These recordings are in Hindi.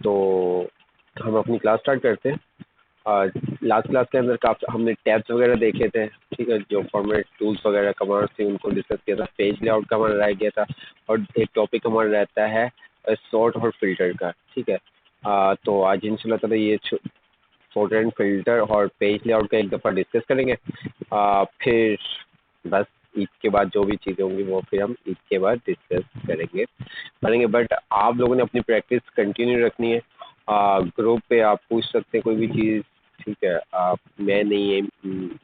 तो हम अपनी क्लास स्टार्ट करते हैं। लास्ट क्लास के अंदर काफ़ी हमने टैब्स वगैरह देखे थे, ठीक है, जो फॉर्मेट टूल्स वगैरह कमांड्स थी उनको डिस्कस किया था। पेज लेआउट का हमारा रह गया था, और एक टॉपिक हमारा रहता है सॉर्ट और फिल्टर का, ठीक है। तो आज इंशाल्लाह ताला ये सॉर्ट एंड फिल्टर और पेज लेआउट का एक दफ़ा डिस्कस करेंगे। फिर बस ईद के बाद जो भी चीज़ें होंगी वो फिर हम ईद के बाद डिस्कस करेंगे। बट आप लोगों ने अपनी प्रैक्टिस कंटिन्यू रखनी है। ग्रुप पे आप पूछ सकते हैं कोई भी चीज़, ठीक है। आप मैं नहीं है,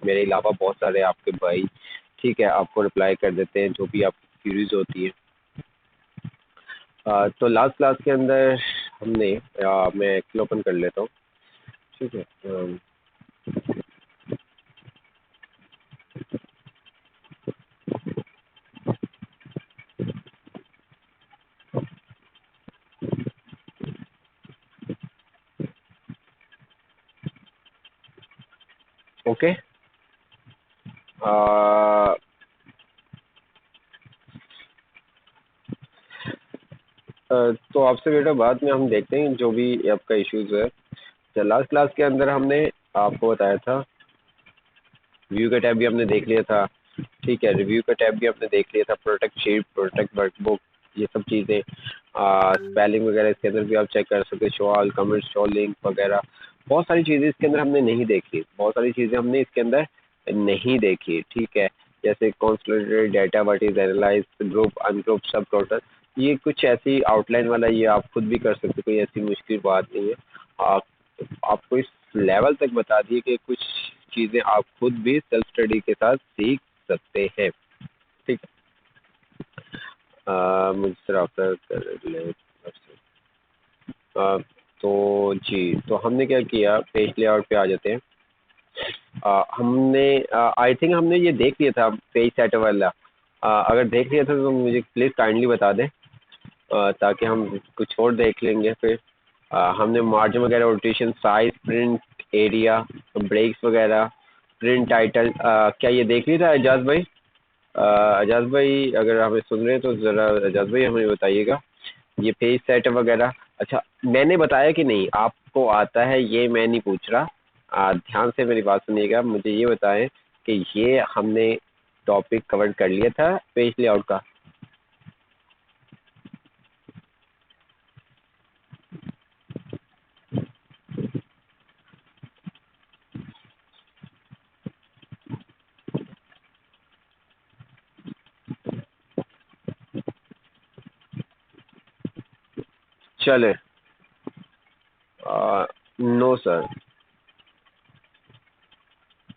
मेरे अलावा बहुत सारे आपके भाई, ठीक है, आपको रिप्लाई कर देते हैं जो भी आपकी क्यूरीज होती है। तो लास्ट क्लास के अंदर हमने मैं एक्सेल ओपन कर लेता हूँ, ठीक है। ओके, तो आपसे बेटा बाद में हम देखते हैं जो भी आपका इश्यूज है। तो लास्ट क्लास के अंदर हमने आपको बताया था, व्यू का टैब भी हमने देख लिया था, ठीक है। रिव्यू का टैब भी हमने देख लिया था, प्रोटेक्ट शीट, प्रोटेक्ट वर्कबुक, ये सब चीज़ें। स्पेलिंग वगैरह इसके अंदर भी आप चेक कर सकते हैं, show all, comment, show link वगैरह। बहुत सारी चीज़ें इसके अंदर हमने नहीं देखी, बहुत सारी चीज़ें हमने इसके अंदर नहीं देखी, ठीक है। जैसे consolidated data, what is analyse, group, ungroup, सब टोटल, ये कुछ ऐसी आउटलाइन वाला ये आप खुद भी कर सकते हो, कोई ऐसी मुश्किल बात नहीं है। आप आपको इस लेवल तक बता दिए कि कुछ चीज़ें आप खुद भी सेल्फ स्टडी के साथ सीख सकते हैं, ठीक है। मुझसे रब्ता कर ले। तो जी, तो हमने क्या किया, पेज लेआउट पे आ जाते हैं। हमने आई थिंक हमने ये देख लिया था पेज सेट वाला। अगर देख लिया था तो मुझे प्लीज़ काइंडली बता दें, ताकि हम कुछ और देख लेंगे फिर। हमने मार्जिन वगैरह, rotation, size, print area, breaks वगैरह, प्रिंट टाइटल, क्या ये देख लिया था एजाज भाई? एजाज भाई अगर हमें सुन रहे हैं तो ज़रा एजाज भाई हमें बताइएगा, ये पेज सेट वगैरह। अच्छा, मैंने बताया कि नहीं आपको आता है ये मैं नहीं पूछ रहा। ध्यान से मेरी बात सुनिएगा, मुझे ये बताएं कि ये हमने टॉपिक कवर कर लिया था पेज लेआउट का। चले, नो सर,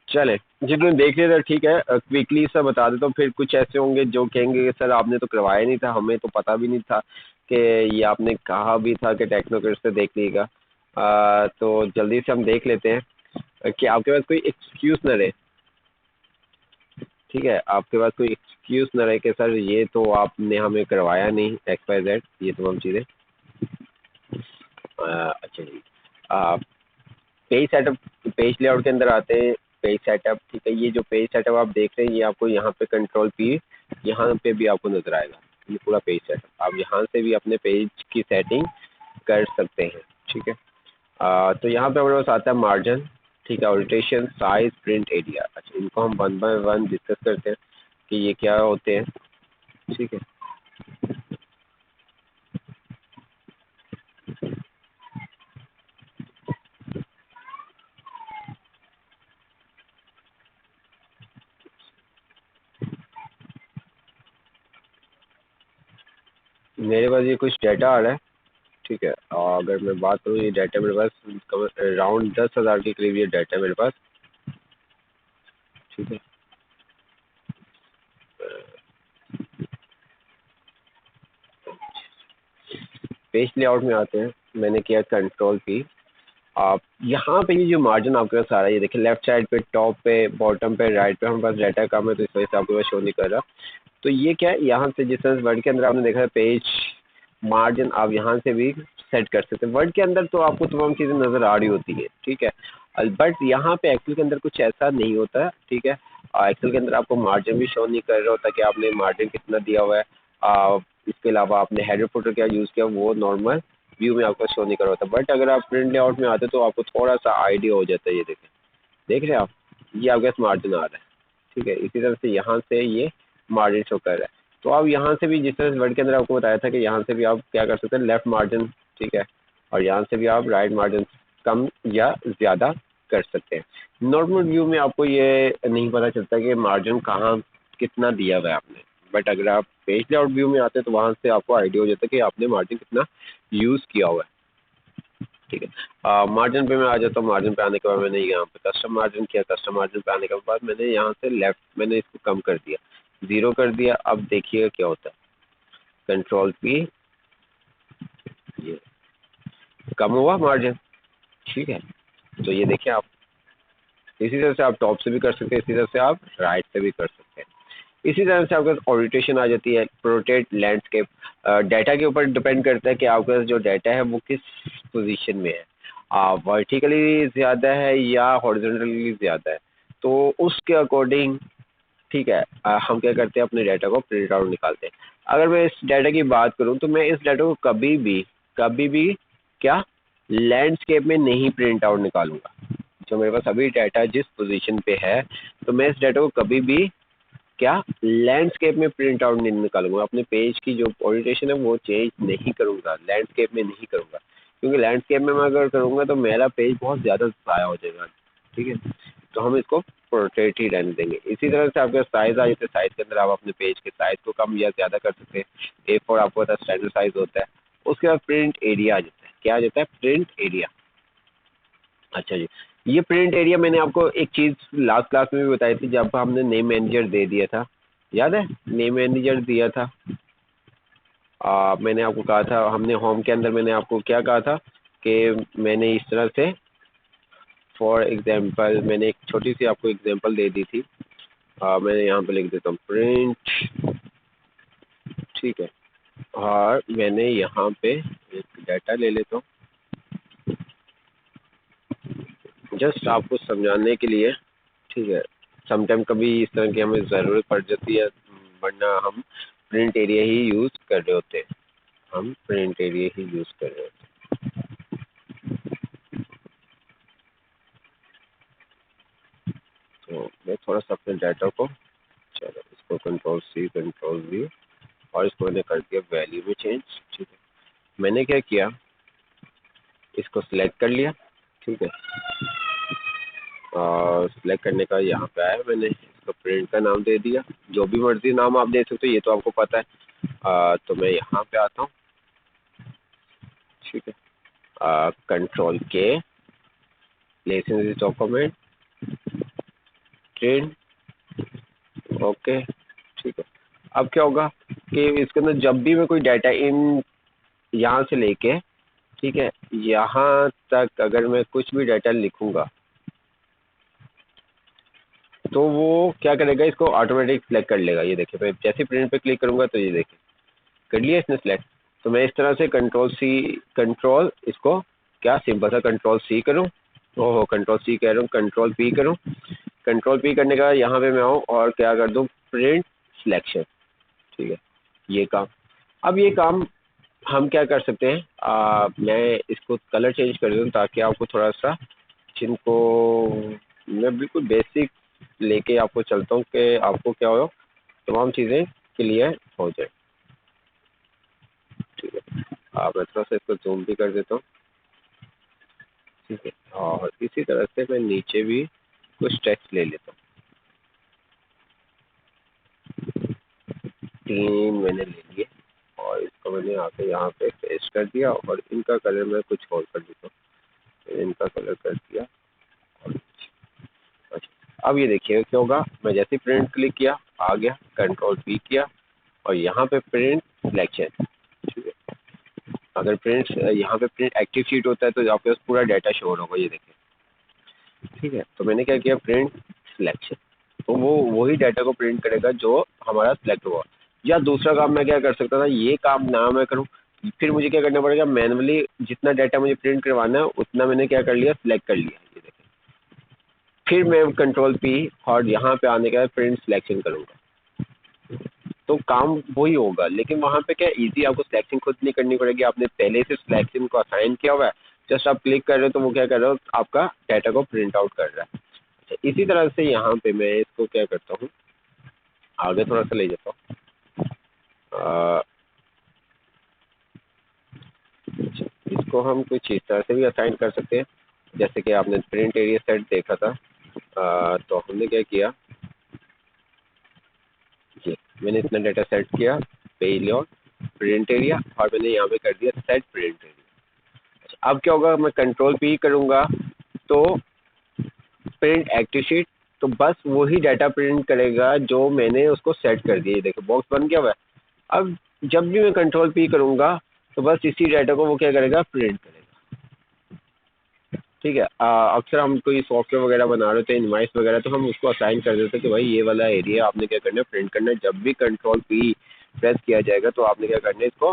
चले जितने देख लिया था ठीक है। क्विकली सर बता देता हूँ, फिर कुछ ऐसे होंगे जो कहेंगे कि सर आपने तो करवाया नहीं था, हमें तो पता भी नहीं था कि ये आपने कहा भी था कि टेक्नोक्रेट से देख लीजिएगा। तो जल्दी से हम देख लेते हैं कि आपके पास कोई एक्सक्यूज़ न रहे, ठीक है। आपके पास कोई एक्सक्यूज़ न रहे कि सर ये तो आपने हमें करवाया नहीं, एक्स वाई जेड, ये तमाम चीज़ें। अच्छा जी, पेज सेटअप, पेज लेआउट के अंदर आते हैं। पेज सेटअप, ठीक है, ये जो पेज सेटअप आप देख रहे हैं ये आपको यहाँ पे कंट्रोल पी, यहाँ पे भी आपको नजर आएगा ये पूरा पेज सेटअप। आप यहाँ से भी अपने पेज की सेटिंग कर सकते हैं, ठीक है। तो यहाँ पे हमारे पास आता है मार्जिन, ठीक है, रोटेशन, साइज, प्रिंट एरिया। अच्छा, इनको हम वन बाय वन डिस्कस करते हैं कि ये क्या होते हैं, ठीक है। मेरे पास ये कुछ डाटा आ रहा है, ठीक है। और अगर मैं बात करूँ, ये डाटा मेरे पास अराउंड 10,000 के करीब ये डाटा मेरे पास, ठीक है। पेज लेआउट में आते हैं, मैंने किया कंट्रोल पी। आप यहाँ पे ये जो मार्जिन आपके पास आ रहा है, ये देखिए लेफ्ट साइड पे, टॉप पे, बॉटम पे, राइट पे हमारे पास डाटा कम है तो इस वजह से आपके पास शो नहीं कर रहा। तो ये क्या है, यहाँ से जिस तरह वर्ड के अंदर आपने देखा है पेज मार्जिन, आप यहाँ से भी सेट कर सकते हैं। वर्ड के अंदर तो आपको तमाम चीज़ें नज़र आ रही होती है, ठीक है। बट यहाँ पे एक्सेल के अंदर कुछ ऐसा नहीं होता है, ठीक है। एक्सेल के अंदर आपको मार्जिन भी शो नहीं कर रहा होता कि आपने मार्जिन कितना दिया हुआ है। इसके अलावा आपने हेडर फुटर क्या यूज़ किया वो नॉर्मल व्यू में आपको शो नहीं कर रहा होता। बट अगर आप प्रिंट लेआउट में आते तो आपको थोड़ा सा आइडिया हो जाता है। ये देखें, देख रहे हैं आप, ये आपके पास मार्जिन आ रहा है, ठीक है। इसी तरह से यहाँ से ये मार्जिन शो कर रहा है। तो आप यहाँ से भी, जिस तरह से वर्ड के अंदर आपको बताया था कि यहाँ से भी आप क्या कर सकते हैं, लेफ्ट मार्जिन, ठीक है, और यहाँ से भी आप राइट मार्जिन कम या ज़्यादा कर सकते हैं। नॉर्मल व्यू में आपको ये नहीं पता चलता कि मार्जिन कहाँ कितना दिया हुआ है आपने। बट अगर आप पेज लेआउट व्यू में आते हैं तो वहाँ से आपको आइडिया हो जाता है कि आपने मार्जिन कितना यूज़ किया हुआ है, ठीक है। मार्जिन पे मैं आ जाता हूँ। मार्जिन पे आने के बाद मैंने यहाँ पे कस्टम मार्जिन किया। कस्टम मार्जिन पे आने के बाद मैंने यहाँ से लेफ्ट, मैंने इसको कम कर दिया, 0 कर दिया। अब देखिएगा क्या होता है, कंट्रोल पी, ये कम हुआ मार्जिन, ठीक है। तो ये देखिए आप, इसी तरह से आप टॉप से भी कर सकते हैं, इसी तरह से आप राइट से भी कर सकते हैं। इसी तरह से आपके पास ओरिएंटेशन आ जाती है, प्रोटेक्ट लैंडस्केप। डाटा के ऊपर डिपेंड करता है कि आपके पास जो डाटा है वो किस पोजीशन में है, वर्टिकली ज़्यादा है या हॉरिजॉन्टली ज़्यादा है, तो उसके अकॉर्डिंग, ठीक है, हम क्या करते हैं, अपने डाटा को प्रिंट आउट निकालते हैं। अगर मैं इस डाटा की बात करूं तो मैं इस डाटा को कभी भी क्या लैंडस्केप में नहीं प्रिंट आउट निकालूंगा। जो मेरे पास अभी डाटा जिस पोजीशन पे है, तो मैं इस डाटा को कभी भी क्या लैंडस्केप में प्रिंट आउट नहीं निकालूंगा। अपने पेज की जो ओरिएंटेशन है वो चेंज नहीं करूंगा, लैंडस्केप में नहीं करूंगा, क्योंकि लैंडस्केप में मैं अगर करूंगा तो मेरा पेज बहुत ज़्यादा ज़ाया हो जाएगा, ठीक है। तो हम इसको पोर्ट्रेट ही रहने देंगे। इसी तरह से आपका साइज़ आ जाता है। साइज़ के अंदर आप अपने पेज के साइज़ को कम या ज़्यादा कर सकते हैं। A4 आपको पता है स्टैंडर्ड साइज़ होता है। उसके बाद प्रिंट एरिया आ जाता है। क्या आ जाता है, प्रिंट एरिया। अच्छा जी, ये प्रिंट एरिया मैंने आपको एक चीज़ लास्ट क्लास में भी बताई थी, जब हमने नेम मैनेजर दे दिया था, याद है, नेम मैनेजर दिया था। मैंने आपको कहा था, हमने होम के अंदर मैंने आपको क्या कहा था कि मैंने इस तरह से, फॉर एग्जांपल, मैंने एक छोटी सी आपको एग्जांपल दे दी थी। मैंने यहाँ पे लिख देता हूँ प्रिंट, ठीक है, और मैंने यहाँ पे एक डाटा ले लेता हूँ जस्ट आपको समझाने के लिए, ठीक है। समटाइम कभी इस तरह की हमें ज़रूरत पड़ जाती है, वरना हम प्रिंट एरिया ही यूज़ कर रहे होते हैं, हम प्रिंट एरिया ही यूज़ कर रहे होते हैं। तो मैं थोड़ा सा अपने डाटा को, चलो इसको कंट्रोल सी, कंट्रोल वी, और इसको मैंने कर दिया वैल्यू में चेंज, ठीक है। मैंने क्या किया, इसको सिलेक्ट कर लिया, ठीक है, और सिलेक्ट करने का यहाँ पे आया, मैंने इसको प्रिंट का नाम दे दिया। जो भी मर्जी नाम आप दे सकते हो, ये तो आपको पता है। तो मैं यहाँ पे आता हूँ, ठीक है, कंट्रोल के, place in this document, print, okay, ठीक है। अब क्या होगा कि इसके अंदर जब भी मैं कोई डाटा इन यहाँ से लेके, ठीक है, यहाँ तक अगर मैं कुछ भी डाटा लिखूंगा तो वो क्या करेगा, इसको ऑटोमेटिक सिलेक्ट कर लेगा। ये देखिए, मैं जैसे प्रिंट पे क्लिक करूंगा तो ये देखिए कर लिया इसने सिलेक्ट। तो मैं इस तरह से कंट्रोल सी, कंट्रोल इसको क्या सिंपल सा कंट्रोल सी करूं, ओहो कंट्रोल सी कह रहा हूँ, कंट्रोल पी करूं। कंट्रोल पी करने के बाद यहाँ पे मैं आऊँ और क्या कर दूं, प्रिंट सिलेक्शन, ठीक है, ये काम। अब ये काम हम क्या कर सकते हैं, मैं इसको कलर चेंज कर दूँ ताकि आपको थोड़ा सा, जिनको मैं बिल्कुल बेसिक लेके आपको चलता हूँ कि आपको क्या हो, तमाम चीज़ें क्लियर हो जाए, ठीक है। मैं थोड़ा सा इसको जूम भी कर देता हूँ, ठीक है, और इसी तरह से मैं नीचे भी कुछ टेक्स्ट ले लेता हूँ। 3 मैंने ले लिए और इसको मैंने आके यहाँ पे पेस्ट कर दिया और इनका कलर मैं कुछ और कर देता हूँ। इनका कलर कर दिया और अच्छा, अब ये देखिए क्या होगा, मैं जैसे प्रिंट क्लिक किया आ गया, कंट्रोल पी किया और यहाँ पे प्रिंट सिलेक्शन, ठीक है। अगर प्रिंट यहाँ पे प्रिंट एक्टिव शीट होता है तो आपके पास पूरा डाटा शो होगा, ये देखिए, ठीक है। तो मैंने क्या किया, प्रिंट सिलेक्शन, तो वो वही डाटा को प्रिंट करेगा जो हमारा सिलेक्ट हुआ। या दूसरा काम मैं क्या कर सकता था, ये काम ना मैं करूँ, फिर मुझे क्या करना पड़ेगा, मैनुअली जितना डाटा मुझे प्रिंट करवाना है उतना मैंने क्या कर लिया, सिलेक्ट कर लिया, ये देखिए। फिर मैं कंट्रोल पी और यहाँ पे आने के बाद प्रिंट सिलेक्शन करूँगा, तो काम वही होगा, लेकिन वहाँ पे क्या इजी, आपको सिलेक्शन खुद नहीं करनी पड़ेगी, आपने पहले से सिलेक्शन को असाइन किया हुआ है, जस्ट आप क्लिक कर रहे हो तो वो क्या कर रहे हो, आपका डाटा को प्रिंट आउट कर रहा है। अच्छा, इसी तरह से यहाँ पे मैं इसको क्या करता हूँ, आगे थोड़ा सा ले जाता हूँ। इसको हम कुछ इस तरह से भी असाइन कर सकते हैं, जैसे कि आपने प्रिंट एरिया सेट देखा था। तो हमने क्या किया, जी मैंने इतना डाटा सेट किया, पेज लेआउट, प्रिंट एरिया, और मैंने यहाँ पे कर दिया सेट प्रिंट एरिया। अब क्या होगा, मैं कंट्रोल पी करूँगा तो प्रिंट एक्टिव शीट, तो बस वही डाटा प्रिंट करेगा जो मैंने उसको सेट कर दिया। ये देखो बॉक्स बन गया हुआ है। अब जब भी मैं कंट्रोल पी करूँगा तो बस इसी डाटा को वो क्या करेगा, प्रिंट करेगा। ठीक है। अक्सर हम कोई सॉफ्टवेयर वगैरह बना रहे थे, इनवाइस वगैरह, तो हम उसको असाइन कर देते कि भाई ये वाला एरिया आपने क्या करना है, प्रिंट करना है। जब भी कंट्रोल पी प्रेस किया जाएगा तो आपने क्या करना है, इसको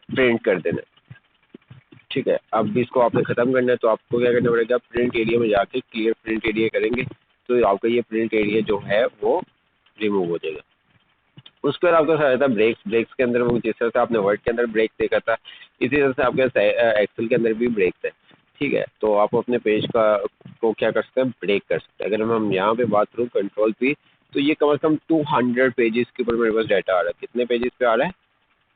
प्रिंट कर देना है। ठीक है। अब भी इसको आपने ख़त्म करना है तो आपको क्या करना पड़ेगा, प्रिंट एरिया में जाके क्लियर प्रिंट एरिया करेंगे तो आपका ये प्रिंट एरिया जो है वो रिमूव हो जाएगा। उसके बाद आपका सारा था ब्रेक्स। ब्रेक्स के अंदर वो जिस तरह से आपने वर्ड के अंदर ब्रेक देखा था, इसी तरह से आपके एक्सेल के अंदर भी ब्रेक्स है। ठीक है। तो आप अपने पेज का को क्या कर सकते हैं, ब्रेक कर सकते हैं। अगर हम यहाँ पे बात करूँ कंट्रोल पी, तो ये कम से कम 200 पेजेस के ऊपर मेरे पास डाटा आ रहा है। कितने पेजेस पे आ रहा है,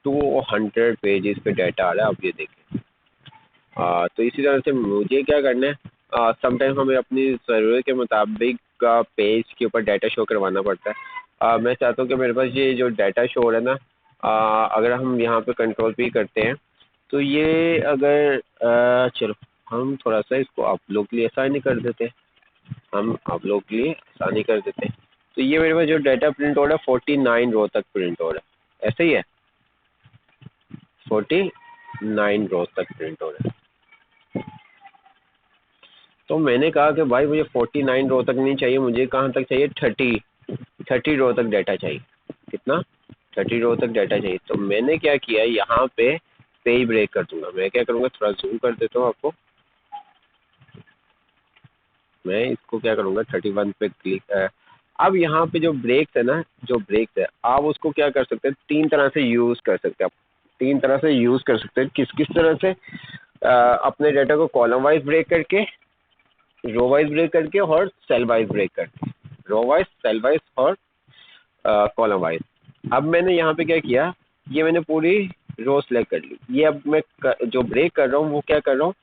200 पेजेस पे डाटा आ रहा है। आप ये देखिए। तो इसी तरह से मुझे क्या करना है, समटाइम हमें अपनी ज़रूरत के मुताबिक का पेज के ऊपर डाटा शो करवाना पड़ता है। मैं चाहता हूँ कि मेरे पास ये जो डाटा शो हो रहा है ना, अगर हम यहाँ पे कंट्रोल पी करते हैं तो ये अगर चलो हम थोड़ा सा इसको आप लोग के लिए आसानी कर देते हैं, हम आप लोग के लिए आसानी कर देते हैं। तो ये मेरे पास जो डाटा प्रिंट हो रहा है 49 रो तक प्रिंट हो रहा है, ऐसे ही है, 49 रोज तक प्रिंट हो रहा है। तो मैंने कहा कि भाई मुझे 49 रो तक नहीं चाहिए, मुझे कहाँ तक चाहिए, 30 रो तक डाटा चाहिए। कितना, 30 रो तक डाटा चाहिए। तो मैंने क्या किया, यहाँ पे पेज ब्रेक कर दूंगा। मैं क्या करूँगा, थोड़ा जूम कर देता हूँ आपको। मैं इसको क्या करूँगा, 31 पे क्लिक है। अब यहाँ पे जो ब्रेक्स है ना, जो ब्रेक्स है, आप उसको क्या कर सकते हैं, 3 तरह से यूज़ कर सकते हैं आप। 3 तरह से यूज़ कर सकते हैं। किस किस तरह से, अपने डाटा को कॉलम वाइज ब्रेक करके, रो वाइज ब्रेक करके, और सेल वाइज ब्रेक करके। रो वाइज, सेल वाइज, और कॉलम वाइज। अब मैंने यहाँ पे क्या किया, ये मैंने पूरी रो सेलेक्ट कर ली। ये अब मैं जो ब्रेक कर रहा हूँ वो क्या कर रहा हूँ,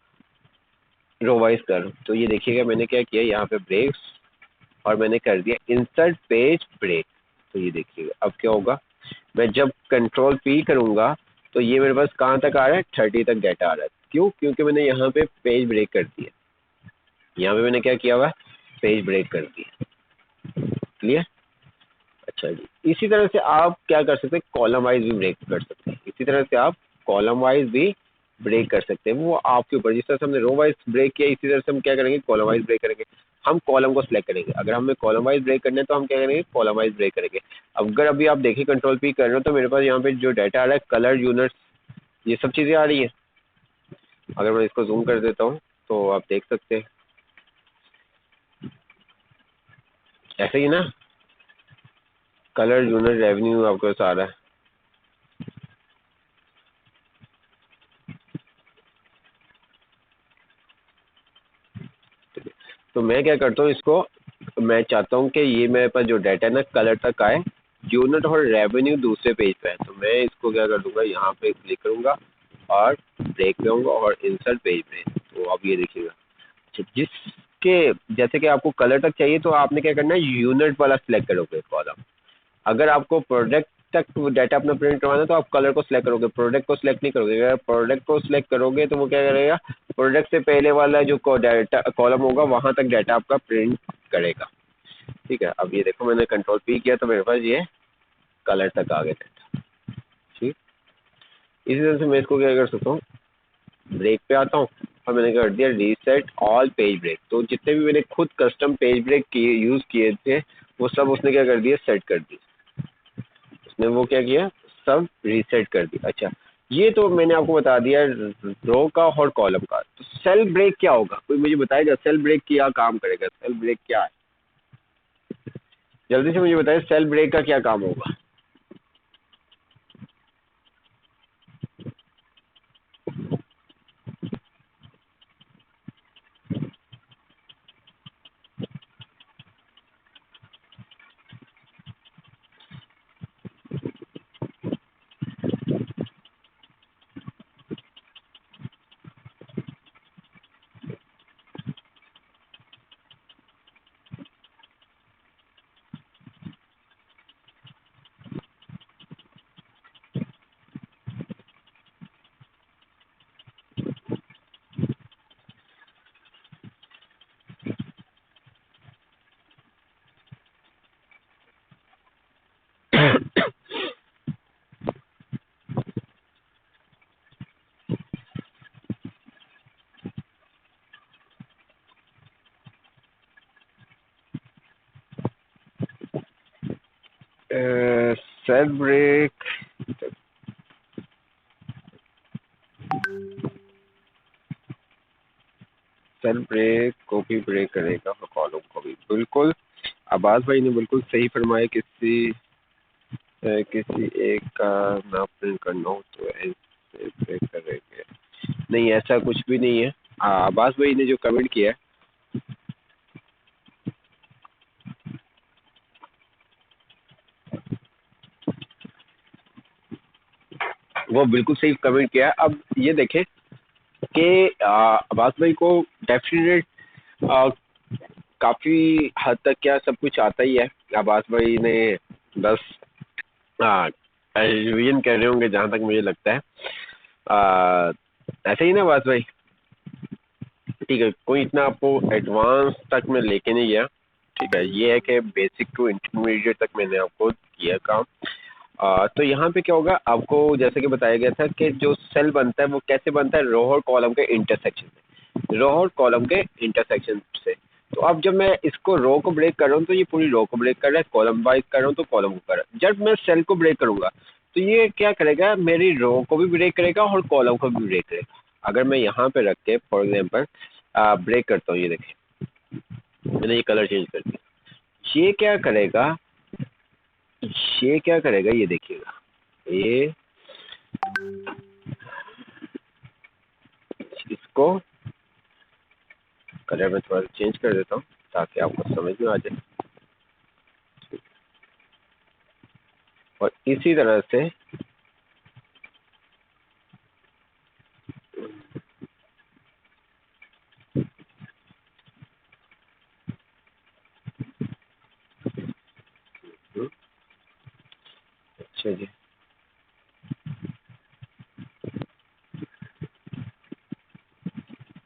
रो वाइज कर रहा हूँ। तो ये देखिएगा मैंने क्या किया, यहाँ पे ब्रेक्स, और मैंने कर दिया इंसर्ट पेज ब्रेक। तो ये देखिएगा अब क्या होगा, मैं जब कंट्रोल पी करूँगा तो ये मेरे पास कहाँ तक आ रहा है, 30 तक डाटा आ रहा है। क्यों, क्योंकि मैंने यहाँ पे पेज ब्रेक कर दिया। यहाँ पे मैंने क्या किया हुआ है, पेज ब्रेक कर दिया। क्लियर। अच्छा जी, इसी तरह से आप क्या कर सकते हैं, कॉलम वाइज भी ब्रेक कर सकते हैं। इसी तरह से आप कॉलम वाइज भी ब्रेक कर सकते हैं, वो आपके ऊपर। जिस तरह से हमने रो वाइज ब्रेक किया, इसी तरह से हम क्या करेंगे, कॉलम वाइज ब्रेक करेंगे। हम कॉलम को सिलेक्ट करेंगे, अगर हमें कॉलम वाइज ब्रेक करना है तो हम क्या करेंगे, कॉलम वाइज ब्रेक करेंगे। अगर अभी आप देखिए कंट्रोल पी कर रहे हो तो मेरे पास यहाँ पे जो डाटा आ रहा है, कलर यूनिट्स, ये सब चीज़ें आ रही है। अगर मैं इसको जूम कर देता हूँ तो आप देख सकते हैं, ऐसे ही ना, कलर यूनिट रेवेन्यू आपको सारा है। तो मैं क्या करता हूँ, इसको मैं चाहता हूँ कि ये मेरे पास जो डाटा है ना, कलर तक आए, यूनिट और रेवेन्यू दूसरे पेज पे है। तो मैं इसको क्या कर दूंगा, यहाँ पे क्लिक करूँगा और ब्रेक पे आऊँगा और इंसर्ट पेज पे। तो अब ये देखिएगा, जिसके जैसे कि आपको कलर तक चाहिए तो आपने क्या करना है, यूनिट वाला सिलेक्ट करोगे कॉलम। अगर आपको प्रोडक्ट तक डाटा अपना प्रिंट करवाना है तो आप कलर को सिलेक्ट करोगे, प्रोडक्ट को सिलेक्ट नहीं करोगे। अगर प्रोडक्ट को सिलेक्ट करोगे तो वो क्या करेगा, प्रोडक्ट से पहले वाला जो डाटा कॉलम होगा वहाँ तक डाटा आपका प्रिंट करेगा। ठीक है। अब ये देखो मैंने कंट्रोल पी किया तो मेरे पास ये कलर तक आ गया डाटा। ठीक। इसी तरह से मैं इसको क्या कर सकता हूँ, ब्रेक पे आता हूँ और मैंने कर दिया रीसेट ऑल पेज ब्रेक। तो जितने भी मैंने खुद कस्टम पेज ब्रेक किए यूज़ किए थे वो सब उसने क्या कर दिया, सेट कर दिया। उसने वो क्या किया, सब रीसेट कर दिया। अच्छा, ये तो मैंने आपको बता दिया रो का और कॉलम का। तो सेल ब्रेक क्या होगा, कोई मुझे बताएगा, सेल ब्रेक क्या काम करेगा, सेल ब्रेक क्या है। जल्दी से मुझे बताइए सेल ब्रेक का क्या काम होगा। सेल ब्रेक सेल ब्रेक को भी ब्रेक करेगा और कॉलम को भी। बिल्कुल अब्बास भाई ने बिल्कुल सही फरमाया। किसी एक का नाम प्रिंट करना हो तो ऐसे ब्रेक करेंगे। नहीं, ऐसा कुछ भी नहीं है। अब्बास भाई ने जो कमेंट किया है वो बिल्कुल सही कमेंट किया है। अब ये देखें कि अब्बास भाई को डेफिनेट काफ़ी हद तक क्या सब कुछ आता ही है। अब्बास भाई ने बस रिवीजन कर रहे होंगे जहाँ तक मुझे लगता है। ऐसे ही ना अब्बास भाई? ठीक है, कोई इतना आपको एडवांस तक मैं लेके नहीं गया। ठीक है, ये है कि बेसिक टू इंटरमीडिएट तक मैंने आपको किया काम। तो यहाँ पे क्या होगा, आपको जैसे कि बताया गया था कि जो सेल बनता है वो कैसे बनता है, रो और कॉलम के इंटरसेक्शन से। रो और कॉलम के इंटरसेक्शन से। तो अब जब मैं इसको रो को ब्रेक कर रहा हूँ तो ये पूरी रो को ब्रेक कर रहा है, कॉलम वाइज कर रहा हूँ तो कॉलम को कर रहा है। जब मैं सेल को ब्रेक करूंगा तो ये क्या करेगा, मेरी रो को भी ब्रेक करेगा और कॉलम को भी ब्रेक करेगा। अगर मैं यहाँ पे रख के फॉर एग्जाम्पल ब्रेक करता हूँ, ये देखिए मैंने ये कलर चेंज कर दिया। ये क्या करेगा, ये देखिएगा, ये इसको कलर में थोड़ा चेंज कर देता हूँ ताकि आपको समझ में आ जाए। और इसी तरह से अच्छा जी,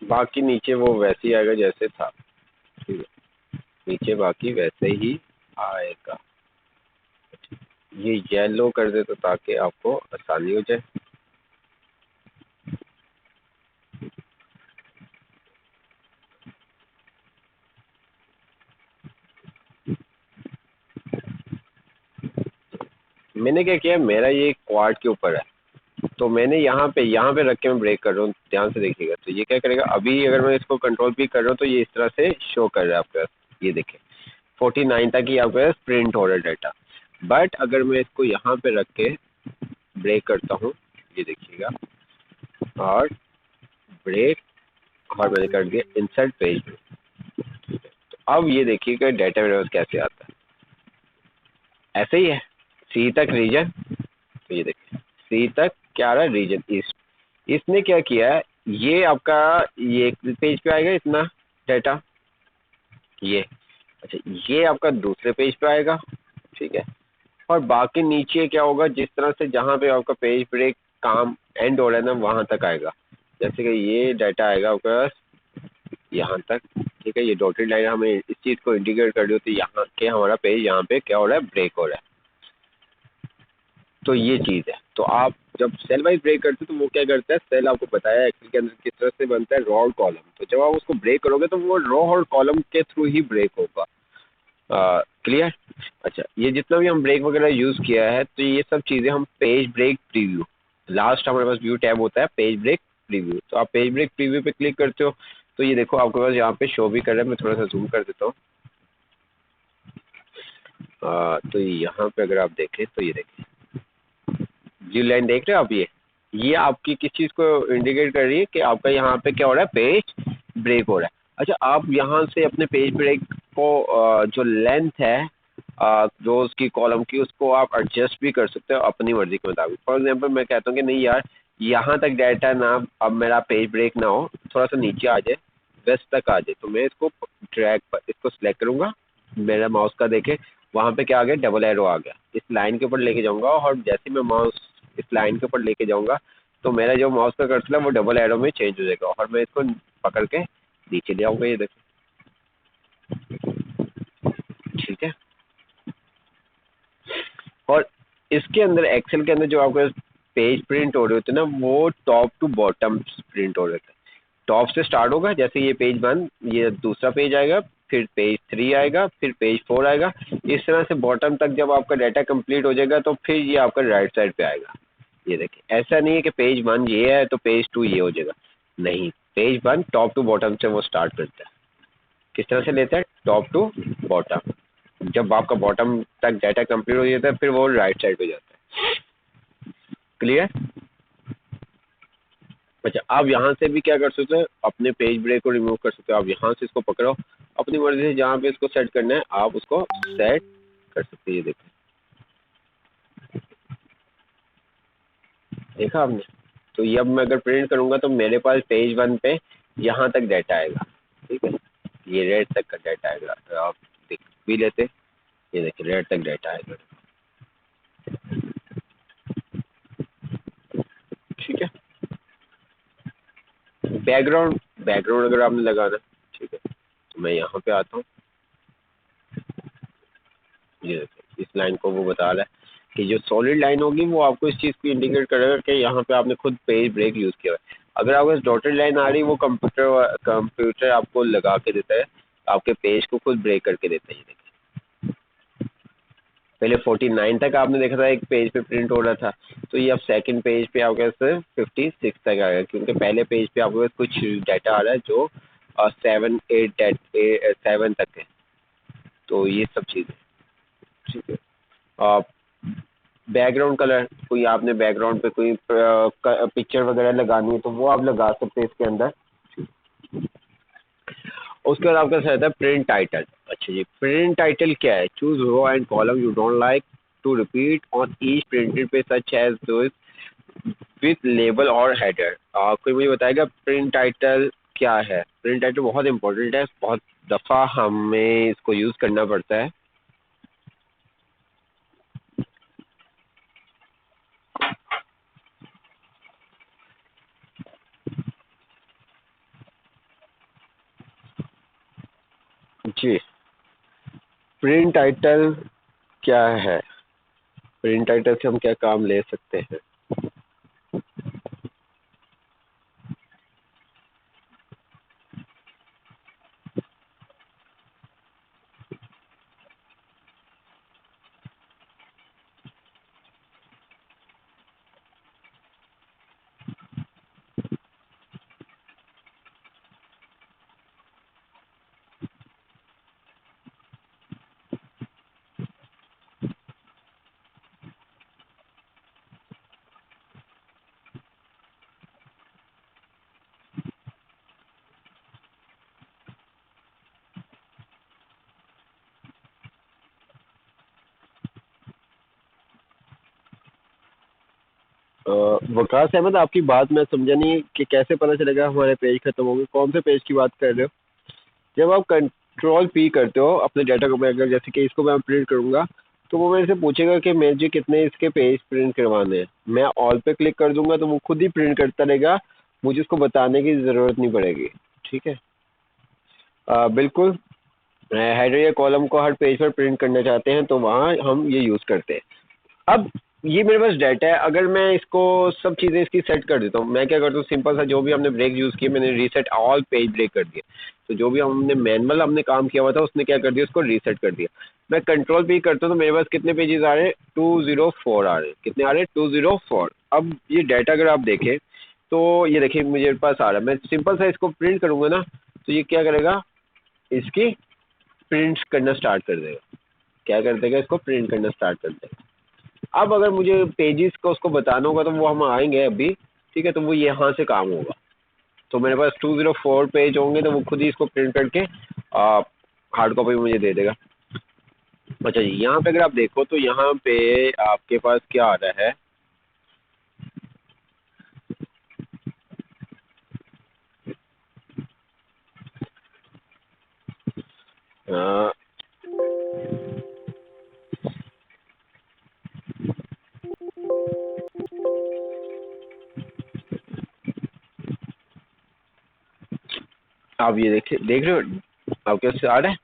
बाकी नीचे वो वैसे ही आएगा जैसे था। ठीक है, नीचे बाकी वैसे ही आएगा। ये येलो कर दे तो ताकि आपको आसानी हो जाए। मैंने क्या किया, मेरा ये क्वाड के ऊपर है तो मैंने यहाँ पे रख के मैं ब्रेक कर रहा हूँ, ध्यान से देखिएगा। तो ये क्या करेगा, अभी अगर मैं इसको कंट्रोल भी कर रहा हूँ तो ये इस तरह से शो कर रहा है आपके पास। ये देखें 49 तक ही आपके पास प्रिंट हो रहा है डाटा। बट अगर मैं इसको यहाँ पे रख के ब्रेक करता हूँ, ये देखिएगा, और ब्रेक, और मैंने कर दिया इंसर्ट पेज में। तो अब ये देखिएगा डाटा मेरे पास कैसे आता है। ऐसे ही है, सी तक रीजन। तो ये देखिए सी तक क्या आ रहा है, रीजन ईस्ट। इसने क्या किया है, ये आपका ये पेज पे आएगा इतना डाटा, ये अच्छा ये आपका दूसरे पेज पे आएगा। ठीक है, और बाकी नीचे क्या होगा, जिस तरह से जहाँ पे आपका पेज ब्रेक काम एंड हो रहा है ना वहाँ तक आएगा। जैसे कि ये डाटा आएगा आपके पास यहाँ तक। ठीक है, ये डॉटेड लाइन हमें इस चीज़ को इंडिकेट कर रही होती है यहाँ के हमारा पेज यहाँ पे क्या हो रहा है, ब्रेक हो रहा है। तो ये चीज़ है। तो आप जब सेल वाइज ब्रेक करते हो तो वो क्या करता है, सेल आपको बताया एक्सेल के अंदर किस तरह से बनता है, रो और कॉलम। तो जब आप उसको ब्रेक करोगे तो वो रो और कॉलम के थ्रू ही ब्रेक होगा। क्लियर? अच्छा, ये जितना भी हम ब्रेक वगैरह यूज़ किया है तो ये सब चीज़ें हम पेज ब्रेक प्रीव्यू, लास्ट हमारे पास व्यू टैब होता है पेज ब्रेक प्रीव्यू। तो आप पेज ब्रेक प्रीव्यू पे क्लिक करते हो तो ये देखो आपके पास यहाँ पे शो भी कर रहा है। मैं थोड़ा सा जूम कर देता हूँ। तो यहाँ पे अगर आप देखें तो ये देखिए ब्लू लाइन देख रहे हो आप, ये आपकी किस चीज़ को इंडिकेट कर रही है कि आपका यहाँ पे क्या हो रहा है, पेज ब्रेक हो रहा है। अच्छा, आप यहाँ से अपने पेज ब्रेक को जो लेंथ है जो उसकी कॉलम की, उसको आप एडजस्ट भी कर सकते हो अपनी मर्जी के मुताबिक। फॉर एग्जांपल मैं कहता हूँ कि नहीं यार, यहाँ तक डाटा ना, अब मेरा पेज ब्रेक ना हो, थोड़ा सा नीचे आ जाए, वेस्ट तक आ जाए, तो मैं इसको ड्रैग पर इसको सिलेक्ट करूंगा, मेरा माउस का देखे वहाँ पे क्या आ गया, डबल एरो आ गया, इस लाइन के ऊपर लेके जाऊंगा, और जैसे मैं माउस इस लाइन के ऊपर लेके जाऊंगा तो मेरा जो माउस का कर्सर है वो डबल एरो में चेंज हो जाएगा, और मैं इसको पकड़ के नीचे ले आऊंगा, ये देखो। ठीक है, और इसके अंदर एक्सेल के अंदर जो आपके पेज प्रिंट हो रहे होते हैं ना, वो टॉप टू बॉटम प्रिंट हो रहे थे। टॉप से स्टार्ट होगा, जैसे ये पेज 1, ये दूसरा पेज आएगा, फिर पेज 3 आएगा, फिर पेज 4 आएगा, इस तरह से बॉटम तक जब आपका डाटा कंप्लीट हो जाएगा तो फिर ये आपका राइट साइड पे आएगा। ये देखिए, ऐसा नहीं है कि पेज 1 ये है तो पेज 2 ये हो जाएगा, नहीं, पेज 1 टॉप टू बॉटम से वो स्टार्ट करता है। किस तरह से लेता है, टॉप टू बॉटम, जब आपका बॉटम तक डाटा कंप्लीट हो जाता है फिर वो राइट साइड पे जाता है। क्लियर? अच्छा, आप यहाँ से भी क्या कर सकते हो, अपने पेज ब्रेक को रिमूव कर सकते हो। आप यहाँ से इसको पकड़ो, अपनी मर्जी से जहाँ पे इसको सेट करना है आप उसको सेट कर सकते हैं। ये देखो, देखा आपने? तो ये अब मैं अगर प्रिंट करूँगा तो मेरे पास पेज 1 पे यहाँ तक डाटा आएगा। ठीक है, ये रेड तक का डाटा आएगा, तो आप देख भी लेते, ये देखिए रेड तक डाटा आएगा। ठीक है, बैकग्राउंड बैकग्राउंड अगर आपने लगाना, ठीक है, तो मैं यहाँ पे आता हूँ, ये देखिए इस लाइन को वो बता रहा है कि जो सॉलिड लाइन होगी वो आपको इस चीज़ को इंडिकेट करेगा कि यहाँ पे आपने खुद पेज ब्रेक यूज़ किया है। अगर आपको डॉटेड लाइन आ रही है, वो कंप्यूटर आपको लगा के देता है, आपके पेज को खुद ब्रेक करके देता है। ये देखिए, पहले 49 तक आपने देखा था एक पेज पे प्रिंट हो रहा था, तो ये अब सेकंड पेज पे आपके पास 56 तक आएगा, क्योंकि पहले पेज पे आपके पास कुछ डाटा आ रहा है जो 7 तक है। तो ये सब चीज़ें, ठीक है। बैकग्राउंड कलर, कोई आपने बैकग्राउंड पे कोई पिक्चर वगैरह लगानी है तो वो आप लगा सकते हैं इसके अंदर। उसके बाद आपका रहता है प्रिंट टाइटल। अच्छा जी, प्रिंट टाइटल क्या है? Choose row and column you don't like to repeat on each printed पे such as those with label और हेडर। कोई मुझे बताएगा प्रिंट टाइटल क्या है? प्रिंट टाइटल बहुत इंपॉर्टेंट है, बहुत दफ़ा हमें इसको यूज़ करना पड़ता है। जी, प्रिंट टाइटल क्या है? प्रिंट टाइटल से हम क्या काम ले सकते हैं? वकास अहमद, आपकी बात मैं समझा नहीं कि कैसे पता चलेगा हमारे पेज खत्म हो गए? कौन से पेज की बात कर रहे हो? जब आप कंट्रोल पी करते हो अपने डाटा को, मैं अगर जैसे कि इसको मैं प्रिंट करूंगा तो वो मेरे से पूछेगा कि मुझे कितने इसके पेज प्रिंट करवाने हैं। मैं ऑल पे क्लिक कर दूंगा तो वो खुद ही प्रिंट करता रहेगा, मुझे उसको बताने की ज़रूरत नहीं पड़ेगी। ठीक है, बिल्कुल। हेडर या कॉलम को हर पेज पर प्रिंट करना चाहते हैं तो वहाँ हम ये यूज़ करते हैं। अब ये मेरे पास डाटा है, अगर मैं इसको सब चीज़ें इसकी सेट कर देता हूँ, मैं क्या करता हूँ, सिंपल सा जो भी हमने ब्रेक यूज़ किए मैंने रीसेट ऑल पेज ब्रेक कर दिया। तो जो भी हमने मैनुअल हमने काम किया हुआ था उसने क्या कर दिया, उसको रीसेट कर दिया। मैं कंट्रोल पी करता हूँ तो मेरे पास कितने पेजेस आ रहे हैं, 204 आ रहे हैं। कितने आ रहे हैं, 204। अब ये डाटा अगर आप देखें तो ये देखिए मेरे पास आ रहा है, मैं सिंपल सा इसको प्रिंट करूँगा ना तो ये क्या करेगा, इसकी प्रिंट्स करना स्टार्ट कर देगा। क्या कर देगा, इसको प्रिंट करना स्टार्ट कर देगा। अब अगर मुझे पेजेस को उसको बताना होगा तो वो हम आएंगे अभी, ठीक है, तो वो यहाँ से काम होगा। तो मेरे पास 204 पेज होंगे तो वो खुद ही इसको प्रिंट करके हार्ड कॉपी मुझे दे देगा। अच्छा जी, यहाँ पे अगर आप देखो तो यहाँ पे आपके पास क्या आ रहा है, अ, आप ये देख रहे हो आपके पास आ रहा है।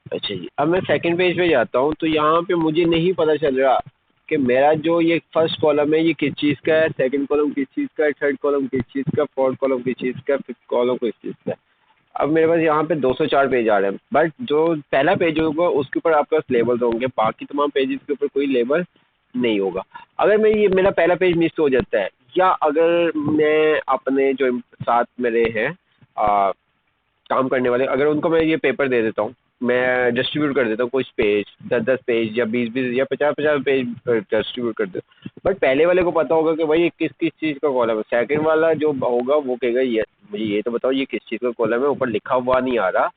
अच्छा जी, अब मैं सेकंड पेज पे जाता हूँ तो यहाँ पे मुझे नहीं पता चल रहा कि मेरा जो ये फर्स्ट कॉलम है ये किस चीज़ का है, सेकंड कॉलम किस चीज़ का है, थर्ड कॉलम किस चीज़ का, फोर्थ कॉलम किस चीज़ का, फिफ्थ कॉलम किस चीज़ का है। अब मेरे पास यहाँ पे 204 पेज आ रहे हैं, बट जो पहला पेज होगा उसके ऊपर आपके पास लेबल्स होंगे, बाकी तमाम पेजेस के ऊपर कोई लेबल नहीं होगा। अगर मैं ये मेरा पहला पेज मिस हो जाता है, या अगर मैं अपने जो साथ मेरे हैं काम करने वाले, अगर उनको मैं ये पेपर दे देता हूँ, मैं डिस्ट्रीब्यूट कर देता हूँ कुछ पेज, 10-10 पेज या 20-20 या 50-50 पेज डिस्ट्रीब्यूट कर देता हूँ, बट पहले वाले को पता होगा कि भाई ये किस किस चीज़ का कॉलम है। सेकंड वाला जो होगा वो कहेगा ये मुझे ये तो बताओ ये किस चीज़ का कॉलम है, ऊपर लिखा हुआ नहीं आ रहा,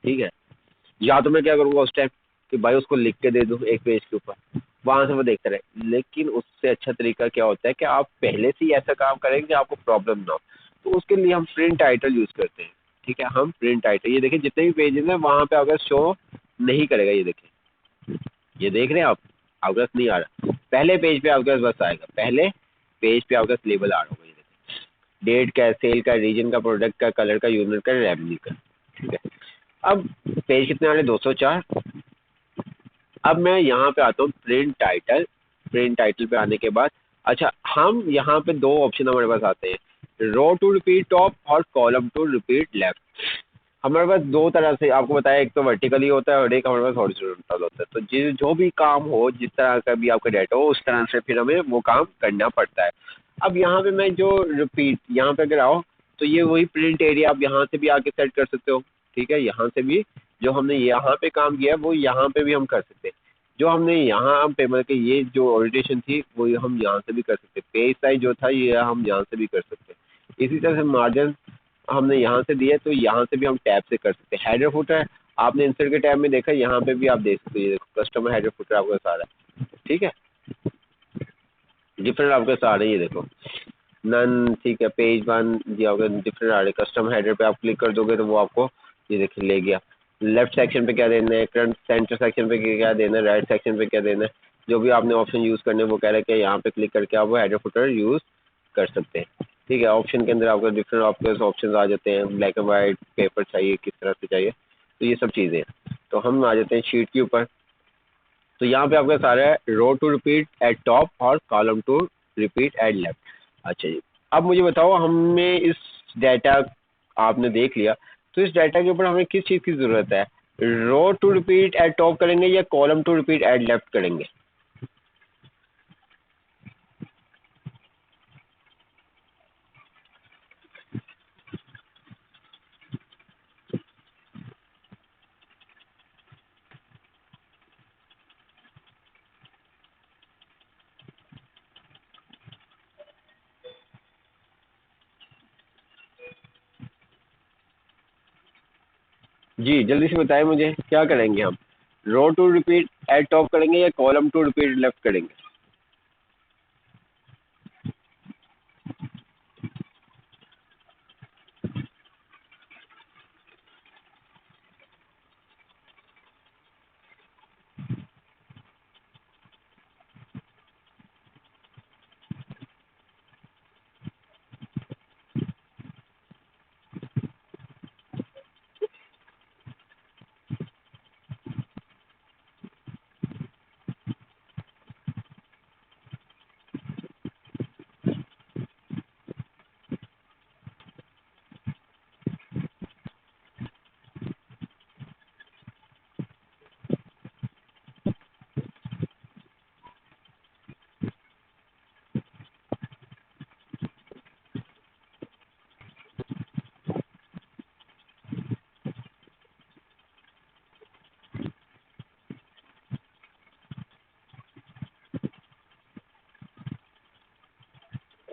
ठीक है। या तो मैं क्या करूँगा उस टाइम कि भाई उसको लिख के दे दूँ एक पेज के ऊपर, वहाँ से वो देखता रहे। लेकिन उससे अच्छा तरीका क्या होता है कि आप पहले से ही ऐसा काम करें कि आपको प्रॉब्लम ना हो। तो उसके लिए हम प्रिंट टाइटल यूज़ करते हैं, ठीक है। हम प्रिंट टाइटल, ये देखिए जितने भी पेजेस हैं वहाँ पे अगर शो नहीं करेगा, ये देखिए, ये देख रहे हैं आप, आपके पास नहीं आ रहा, पहले पेज पे आपके पास बस आएगा, पहले पेज पे आपके पास लेबल आ रहा होगा, ये देखिए, डेट का, सेल का, रीजन का, प्रोडक्ट का, कलर का, यूनिट का, रेवेन्यू का, ठीक है। अब पेज कितने आ रहे, 204। अब मैं यहाँ पे आता हूँ प्रिंट टाइटल। प्रिंट टाइटल पे आने के बाद अच्छा, हम यहाँ पे दो ऑप्शन हमारे पास आते हैं, रो टू रिपीट टॉप और कॉलम टू रिपीट लेफ्ट। हमारे पास दो तरह से आपको बताया, एक तो वर्टिकली होता है और एक हमारे पास हॉरिजॉन्टल होता है। तो जो भी काम हो, जिस तरह का भी आपका डाटा हो, उस तरह से फिर हमें वो काम करना पड़ता है। अब यहाँ पे मैं जो रिपीट, यहाँ पे अगर आओ तो ये वही प्रिंट एरिया आप यहाँ से भी आके सेट कर सकते हो, ठीक है। यहाँ से भी जो हमने यहाँ पे काम किया है वो यहाँ पे भी हम कर सकते हैं। जो हमने यहाँ पे मतलब कि ये जो ओरिएंटेशन थी वो हम यहाँ से भी कर सकते हैं। पेज साइज जो था ये हम यहाँ से भी कर सकते हैं। इसी तरह से मार्जिन हमने यहाँ से दिया तो यहाँ से भी हम टैब से कर सकते हैं। हेडर फुटर आपने इंसर्ट के टैब में देखा, यहाँ पे भी आप देख सकते हो, ये देखो कस्टमर हेडर फुटर आपका सारा है, ठीक है। डिफरेंट आपके सारे, ये देखो नन, ठीक है, पेज वन दिया होगा, डिफरेंट आ रहे। कस्टम हेडर पे आप क्लिक कर दोगे तो वो आपको ये देखिए ले गया। लेफ्ट सेक्शन पे क्या देना है, फ्रंट सेंटर सेक्शन पे क्या देना है, राइट सेक्शन पे क्या देना है, जो भी आपने ऑप्शन यूज़ करने वो कह रहा है कि यहाँ पे क्लिक करके आप वो हेडर फुटर यूज़ कर सकते हैं, ठीक है। ऑप्शन के अंदर आपको डिफरेंट आपके ऑप्शन आ जाते हैं, ब्लैक एंड वाइट, पेपर चाहिए, किस तरह से चाहिए, तो ये सब चीज़ें हैं। तो हम आ जाते हैं शीट के ऊपर। तो यहाँ पे आपका सारा है row to repeat at top और column to repeat at left. अच्छा जी, अब मुझे बताओ, हमें इस डाटा आपने देख लिया, तो इस डाटा के ऊपर हमें किस चीज़ की ज़रूरत है, row to repeat at top करेंगे या column to repeat at left करेंगे। जी जल्दी से बताएं मुझे क्या करेंगे हम, row to repeat at top करेंगे या कॉलम टू रिपीट लेफ्ट करेंगे।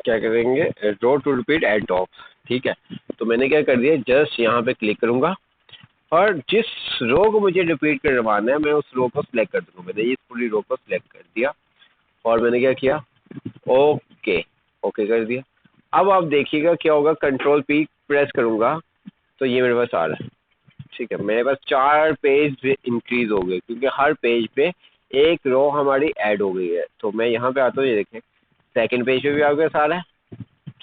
क्या करेंगे, row to repeat at top. ठीक है, तो मैंने क्या कर दिया, जस्ट यहाँ पे क्लिक करूँगा और जिस रो को मुझे रिपीट करवाना है मैं उस रो को सिलेक्ट कर दूँगा। मैंने इस पूरी रो को सिलेक्ट कर दिया और मैंने क्या किया, ओके ओके कर दिया। अब आप देखिएगा क्या होगा, कंट्रोल पी प्रेस करूँगा तो ये मेरे पास आ रहा है। ठीक है, मेरे पास 4 पेज इंक्रीज हो गए क्योंकि हर पेज पे एक रो हमारी ऐड हो गई है। तो मैं यहाँ पे आता हूँ, ये देखें सेकंड पेज पे भी आपके पास आ रहा है,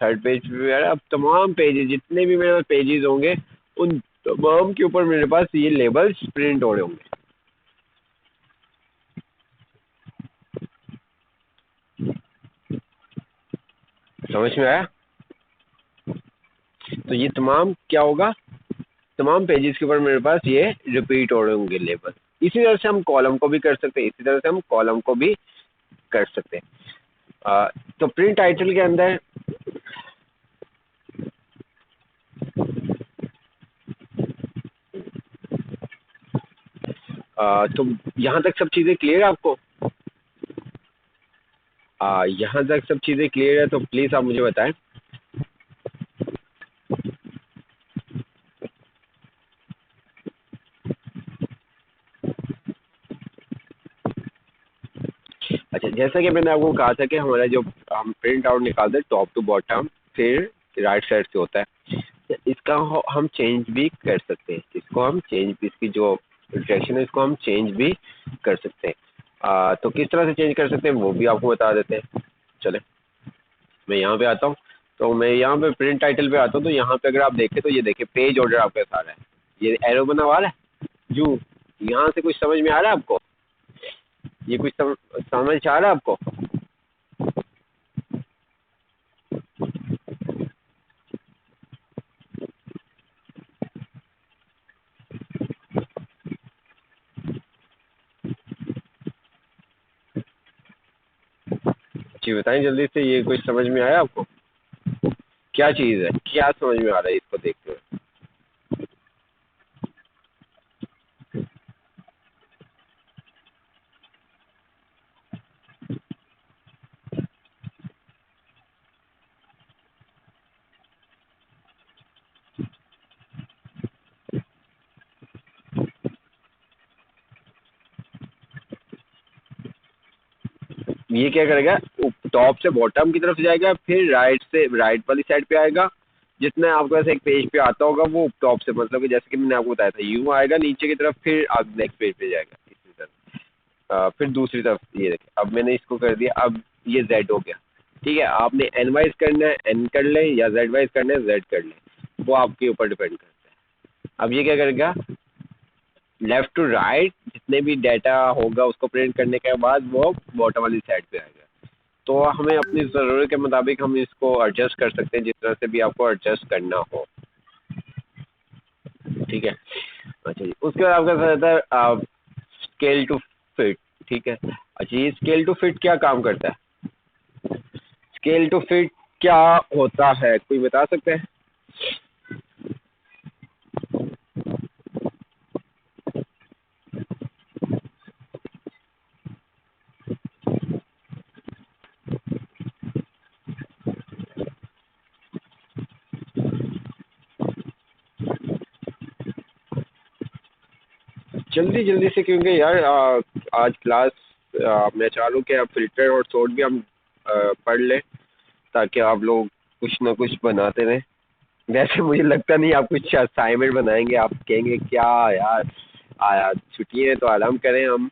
थर्ड पेज पे भी आ रहा है। अब तमाम पेजेस जितने भी मेरे पास पेजेस होंगे उन तमाम के ऊपर मेरे पास ये लेबल्स प्रिंट हो रहे होंगे। समझ में आया? तो ये तमाम क्या होगा, तमाम पेजेस के ऊपर मेरे पास ये रिपीट हो रहे होंगे लेबल। इसी तरह से हम कॉलम को भी कर सकते हैं, इसी तरह से हम कॉलम को भी कर सकते हैं। तो प्रिंट टाइटल के अंदर तो यहाँ तक सब चीज़ें क्लियर है आपको? यहाँ तक सब चीज़ें क्लियर है तो प्लीज़ आप मुझे बताएं। अच्छा, जैसा कि मैंने आपको कहा था कि हमारा जो हम प्रिंट आउट निकालते हैं टॉप टू बॉटम फिर राइट साइड से होता है, तो इसका हम चेंज भी कर सकते हैं। इसको हम चेंज, इसकी जो डायरेक्शन है इसको हम चेंज भी कर सकते हैं। तो किस तरह से चेंज कर सकते हैं वो भी आपको बता देते हैं। चले मैं यहाँ पे आता हूँ, तो मैं यहाँ पे प्रिंट टाइटल पे आता हूँ। तो यहाँ पे अगर आप देखें तो ये देखिए पेज ऑर्डर आपके साथ है, ये एरो बना हुआ है जू। यहाँ से कुछ समझ में आ रहा है आपको? ये कुछ समझ आ रहा है आपको? जी बताएं जल्दी से, ये कुछ समझ में आया आपको? क्या चीज़ है, क्या समझ में आ रहा है इसको देखते हुए? ये क्या करेगा, टॉप से बॉटम की तरफ जाएगा फिर राइट से राइट वाली साइड पे आएगा। जितना आपके पास एक पेज पे आता होगा वो टॉप से, मतलब कि जैसे कि मैंने आपको बताया था यूं आएगा नीचे की तरफ, फिर आप नेक्स्ट पेज पे जाएगा इसी तरह। फिर दूसरी तरफ ये देखिए, अब मैंने इसको कर दिया, अब ये जेड हो गया। ठीक है, आपने एन वाइज करना है एन कर लें या जेड वाइज करना है जेड कर लें, वो आपके ऊपर डिपेंड करता है। अब ये क्या करेगा, लेफ्ट टू राइट जितने भी डाटा होगा उसको प्रिंट करने के बाद वो बॉटम वाली साइड पे आएगा। तो हमें अपनी ज़रूरत के मुताबिक हम इसको एडजस्ट कर सकते हैं, जिस तरह से भी आपको एडजस्ट करना हो। ठीक है, अच्छा जी, उसके बाद आपका रहता है स्केल टू फिट। ठीक है, अच्छा ये स्केल टू फिट क्या काम करता है? स्केल टू फिट क्या होता है, कोई बता सकते हैं? जल्दी जल्दी से, क्योंकि यार आज क्लास मैं चाह रहा हूँ कि आप फिल्टर और सॉर्ट भी हम पढ़ लें ताकि आप लोग कुछ ना कुछ बनाते रहें। वैसे मुझे लगता नहीं आप कुछ असाइनमेंट बनाएंगे, आप कहेंगे क्या यार आया छुट्टी है तो आराम करें हम।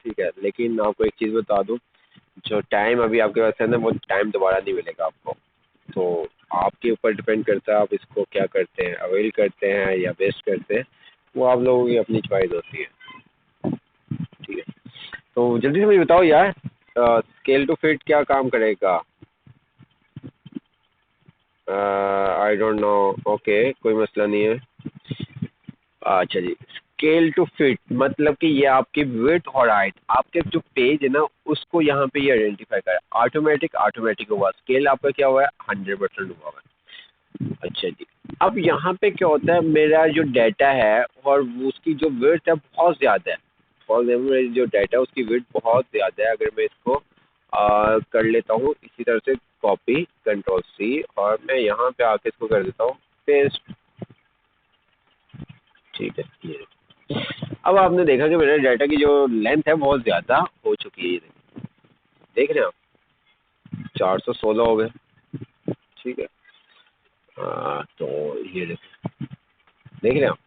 ठीक है, लेकिन आपको एक चीज़ बता दूं, जो टाइम अभी आपके पास है ना वो टाइम दोबारा नहीं मिलेगा आपको। तो आपके ऊपर डिपेंड करता है आप इसको क्या करते हैं, अवेल करते हैं या वेस्ट करते हैं, वो आप लोगों की अपनी चॉइस होती है। ठीक है, तो जल्दी से मुझे बताओ यार, स्केल टू फिट क्या काम करेगा? आई डोंट नो, ओके कोई मसला नहीं है। अच्छा जी, स्केल टू फिट मतलब कि ये आपकी विड्थ और हाइट, आपके जो पेज है ना उसको यहाँ पे ये आइडेंटिफाई करे, ऑटोमेटिक ऑटोमेटिक हुआ। स्केल आपका क्या हुआ है, 100% हुआ है। अच्छा जी, अब यहाँ पे क्या होता है, मेरा जो डाटा है और उसकी जो विड्थ है बहुत ज़्यादा है। फॉर एग्जाम्पल मेरी जो डाटा है उसकी विड्थ बहुत ज़्यादा है। अगर मैं इसको कर लेता हूँ इसी तरह से कॉपी कंट्रोल सी और मैं यहाँ पे आके इसको कर देता हूँ पेस्ट। ठीक है, ये अब आपने देखा कि मेरे डाटा की जो लेंथ है बहुत ज़्यादा हो चुकी है। ये देख रहे हैं आप, 416 हो गए। ठीक है, तो ये देख रहे हैं आप।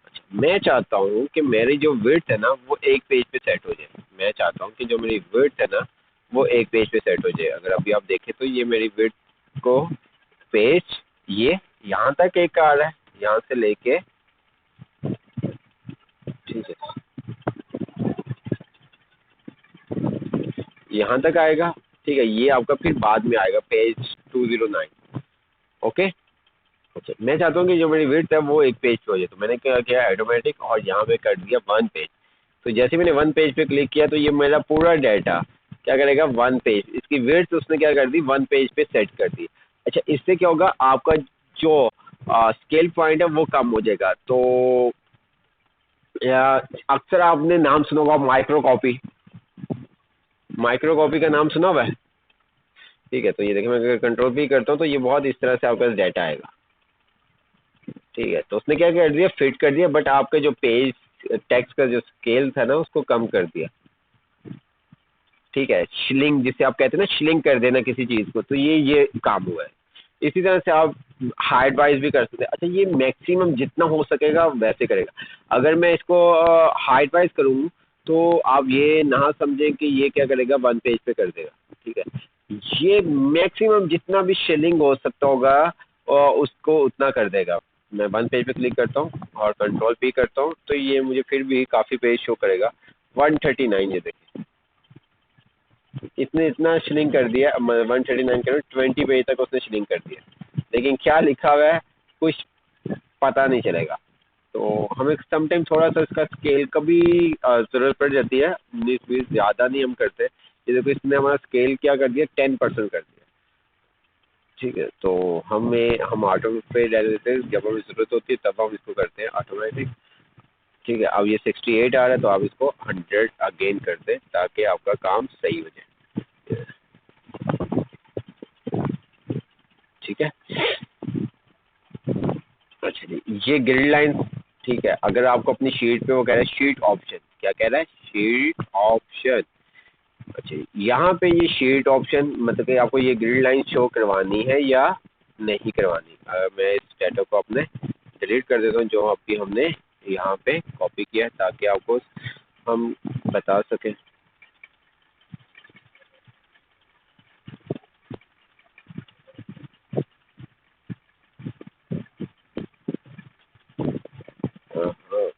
अच्छा, मैं चाहता हूँ कि मेरी जो विड्थ है ना वो एक पेज पे सेट हो जाए। मैं चाहता हूँ कि जो मेरी विड्थ है ना वो एक पेज पे सेट हो जाए। अगर अभी आप देखें तो ये मेरी विड्थ को पेज ये यहाँ तक एक आ रहा है, यहाँ से लेके, ठीक है, यहाँ तक आएगा। ठीक है, ये आपका फिर बाद में आएगा पेज 209। ओके ओके, मैं चाहता हूँ कि जो मेरी विड्थ है वो एक पेज पे हो जाए। तो मैंने क्या किया, ऑटोमेटिक, और यहाँ पे कर दिया 1 पेज। तो जैसे मैंने 1 पेज पे क्लिक किया तो ये मेरा पूरा डाटा क्या करेगा, 1 पेज, इसकी विड्थ उसने क्या कर दी, 1 पेज पे सेट कर दी। अच्छा, इससे क्या होगा, आपका जो स्केल पॉइंट है वो कम हो जाएगा। तो या अक्सर आपने नाम सुना होगा माइक्रो कॉपी। माइक्रो कॉपी का नाम सुना हुआ है? ठीक है, तो ये देखिए, मैं अगर कंट्रोल भी करता हूँ तो ये बहुत इस तरह से आपका डाटा आएगा। ठीक है, तो उसने क्या कर दिया, फिट कर दिया, बट आपके जो पेज टेक्स्ट का जो स्केल था ना उसको कम कर दिया। ठीक है, शिलिंग जिसे आप कहते हैं ना, शिलिंग कर देना किसी चीज़ को, तो ये काम हुआ है। इसी तरह से आप हाइट वाइज भी कर सकते हैं। अच्छा, ये मैक्सिमम जितना हो सकेगा वैसे करेगा। अगर मैं इसको हाइट वाइज करूँ तो आप ये ना समझें कि ये क्या करेगा, 1 पेज पे कर देगा। ठीक है, ये मैक्सिमम जितना भी शेलिंग हो सकता होगा उसको उतना कर देगा। मैं 1 पेज पे क्लिक करता हूँ और कंट्रोल पी करता हूँ तो ये मुझे फिर भी काफ़ी पेज शो करेगा। 139, ये देखिए, इसने इतना श्रिंक कर दिया। 139 करो, 20 पेज तक उसने श्रिंक कर दिया, लेकिन क्या लिखा हुआ है कुछ पता नहीं चलेगा। तो हमें समटाइम थोड़ा सा इसका स्केल का भी ज़रूरत पड़ जाती है। 19-20 ज़्यादा नहीं हम करते। ये देखो, इसने हमारा स्केल क्या कर दिया, 10% कर दिया। ठीक है, तो हम ऑटो पे ले लेते हैं, जब हमें ज़रूरत होती है तब हम इसको करते हैं ऑटोमेटिक। ठीक है, अब ये 68 आ रहा है तो आप इसको 100 अगेन कर दें ताकि आपका काम सही हो जाए। ठीक है, अच्छा जी, ये ग्रिड लाइन। ठीक है, अगर आपको अपनी शीट पे वो कह रहा है शीट ऑप्शन, क्या कह रहा है, शीट ऑप्शन। अच्छा, यहाँ पे ये शीट ऑप्शन मतलब कि आपको ये ग्रिड लाइन शो करवानी है या नहीं करवानी। मैं इस डाटा को अपने डिलीट कर देता हूँ जो अभी हमने यहाँ पे कॉपी किया है, ताकि आपको हम बता सकें। हाँ हाँ,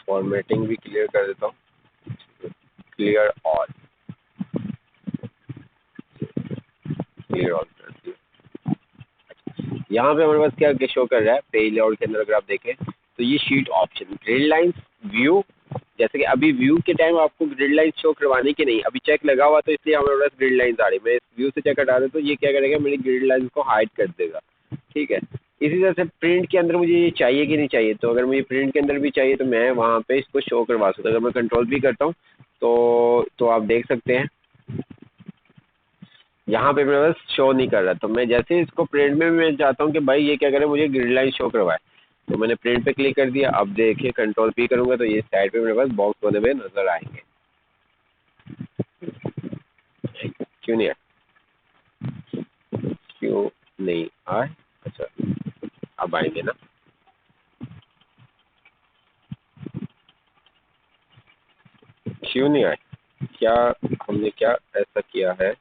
फॉर्मेटिंग भी क्लियर कर देता हूँ, क्लियर ऑल, क्लियर ऑल कर दिया। यहाँ पे हमारे पास क्या क्या शो कर रहा है, पेज लेआउट के अंदर अगर आप देखें तो ये sheet option, grid lines, view. जैसे कि अभी व्यू के टाइम आपको ग्रिड लाइन शो करवाने की नहीं, अभी चेक लगा हुआ तो इसलिए हमारे पास ग्रिड लाइंस आ रही। मैं इस व्यू से चेक हटा दूँ तो ये क्या करेगा, मेरी ग्रिड लाइन को हाइड कर देगा। ठीक है, इसी तरह से प्रिंट के अंदर मुझे ये चाहिए कि नहीं चाहिए, तो अगर मुझे प्रिंट के अंदर भी चाहिए तो मैं वहाँ पे इसको शो करवा सकता हूँ। अगर मैं कंट्रोल भी करता हूँ तो आप देख सकते हैं यहाँ पे मेरे पास शो नहीं कर रहा। तो मैं जैसे ही इसको प्रिंट में मैं चाहता हूँ कि भाई ये क्या करे, मुझे ग्रिड लाइन शो करवाए, तो मैंने प्रिंट पे क्लिक कर दिया। अब देखिए, कंट्रोल पी करूँगा तो ये साइड पे मेरे पास बॉक्स बने हुए नजर आएंगे। क्यों नहीं आए, क्यों नहीं आए, अच्छा अब आएंगे ना। क्यों नहीं आए, क्या हमने क्या ऐसा किया है।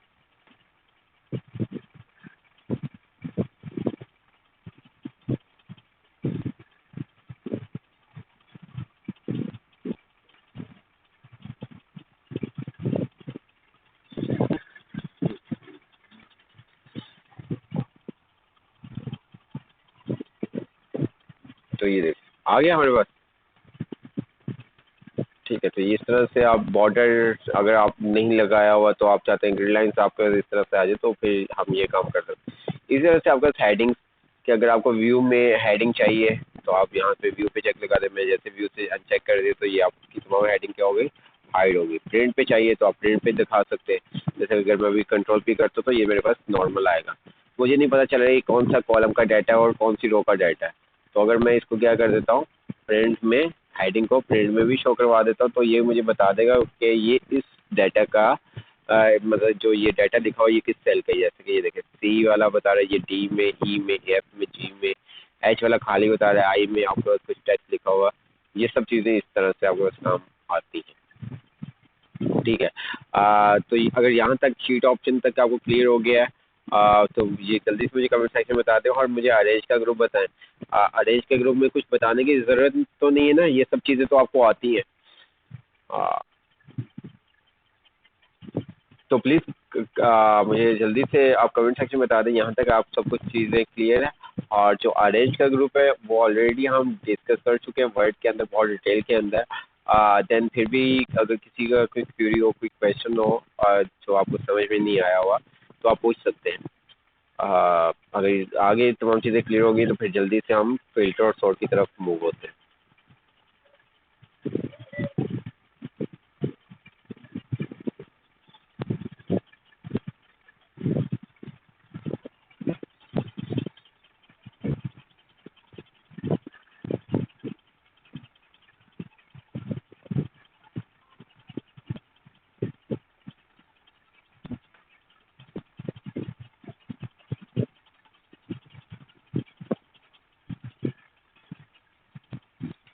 तो ये देख आ गया हमारे पास। ठीक है, तो इस तरह से आप बॉर्डर अगर आप नहीं लगाया हुआ तो आप चाहते हैं ग्रिड लाइंस आपका इस तरह से आ जाए, तो फिर हम ये काम कर सकते हैं। इसी तरह से आपका हेडिंग्स कि अगर आपको व्यू में हेडिंग चाहिए तो आप यहाँ पे व्यू पे चेक लगा दें। मैं जैसे व्यू से अनचेक कर दे तो ये आपकी तमाम हेडिंग क्या हो गई, हाइड होगी। प्रिंट पे चाहिए तो आप प्रिंट पे दिखा सकते हैं। जैसे अगर मैं अभी कंट्रोल पी करता हूँ तो ये मेरे पास नॉर्मल आएगा, मुझे नहीं पता चल रहा है कौन सा कॉलम का डाटा है और कौन सी रो का डाटा है। तो अगर मैं इसको क्या कर देता हूँ, प्रिंट में हेडिंग को प्रिंट में भी शो करवा देता हूँ तो ये मुझे बता देगा कि ये इस डाटा का मतलब जो ये डाटा लिखा हुआ ये किस सेल का है। जैसे कि ये देखें सी वाला बता रहा है ये डी में, ई में, एफ में, जी में, एच वाला खाली बता रहा है, आई में आपके पास कुछ टेक्स्ट लिखा हुआ। ये सब चीज़ें इस तरह से आपके पास काम आती हैं। ठीक है। तो अगर यहाँ तक शीट ऑप्शन तक आपको क्लियर हो गया है तो ये जल्दी से मुझे कमेंट सेक्शन में बता दें और मुझे अरेंज का ग्रुप बताएं। अरेंज के ग्रुप में कुछ बताने की ज़रूरत तो नहीं है ना, ये सब चीज़ें तो आपको आती हैं। तो प्लीज़ मुझे जल्दी से आप कमेंट सेक्शन में बता दें यहाँ तक आप सब कुछ चीज़ें क्लियर है। और जो अरेंज का ग्रुप है वो ऑलरेडी हम डिस्कस कर चुके हैं वर्ड के अंदर, बहुत डिटेल के अंदर। देन फिर भी अगर किसी का कोई क्यूरी हो, कोई क्वेश्चन हो जो आपको समझ में नहीं आया हुआ तो आप पूछ सकते हैं। अगर आगे तमाम चीज़ें क्लियर होगी तो फिर जल्दी से हम फिल्टर और सॉर्ट की तरफ मूव होते हैं।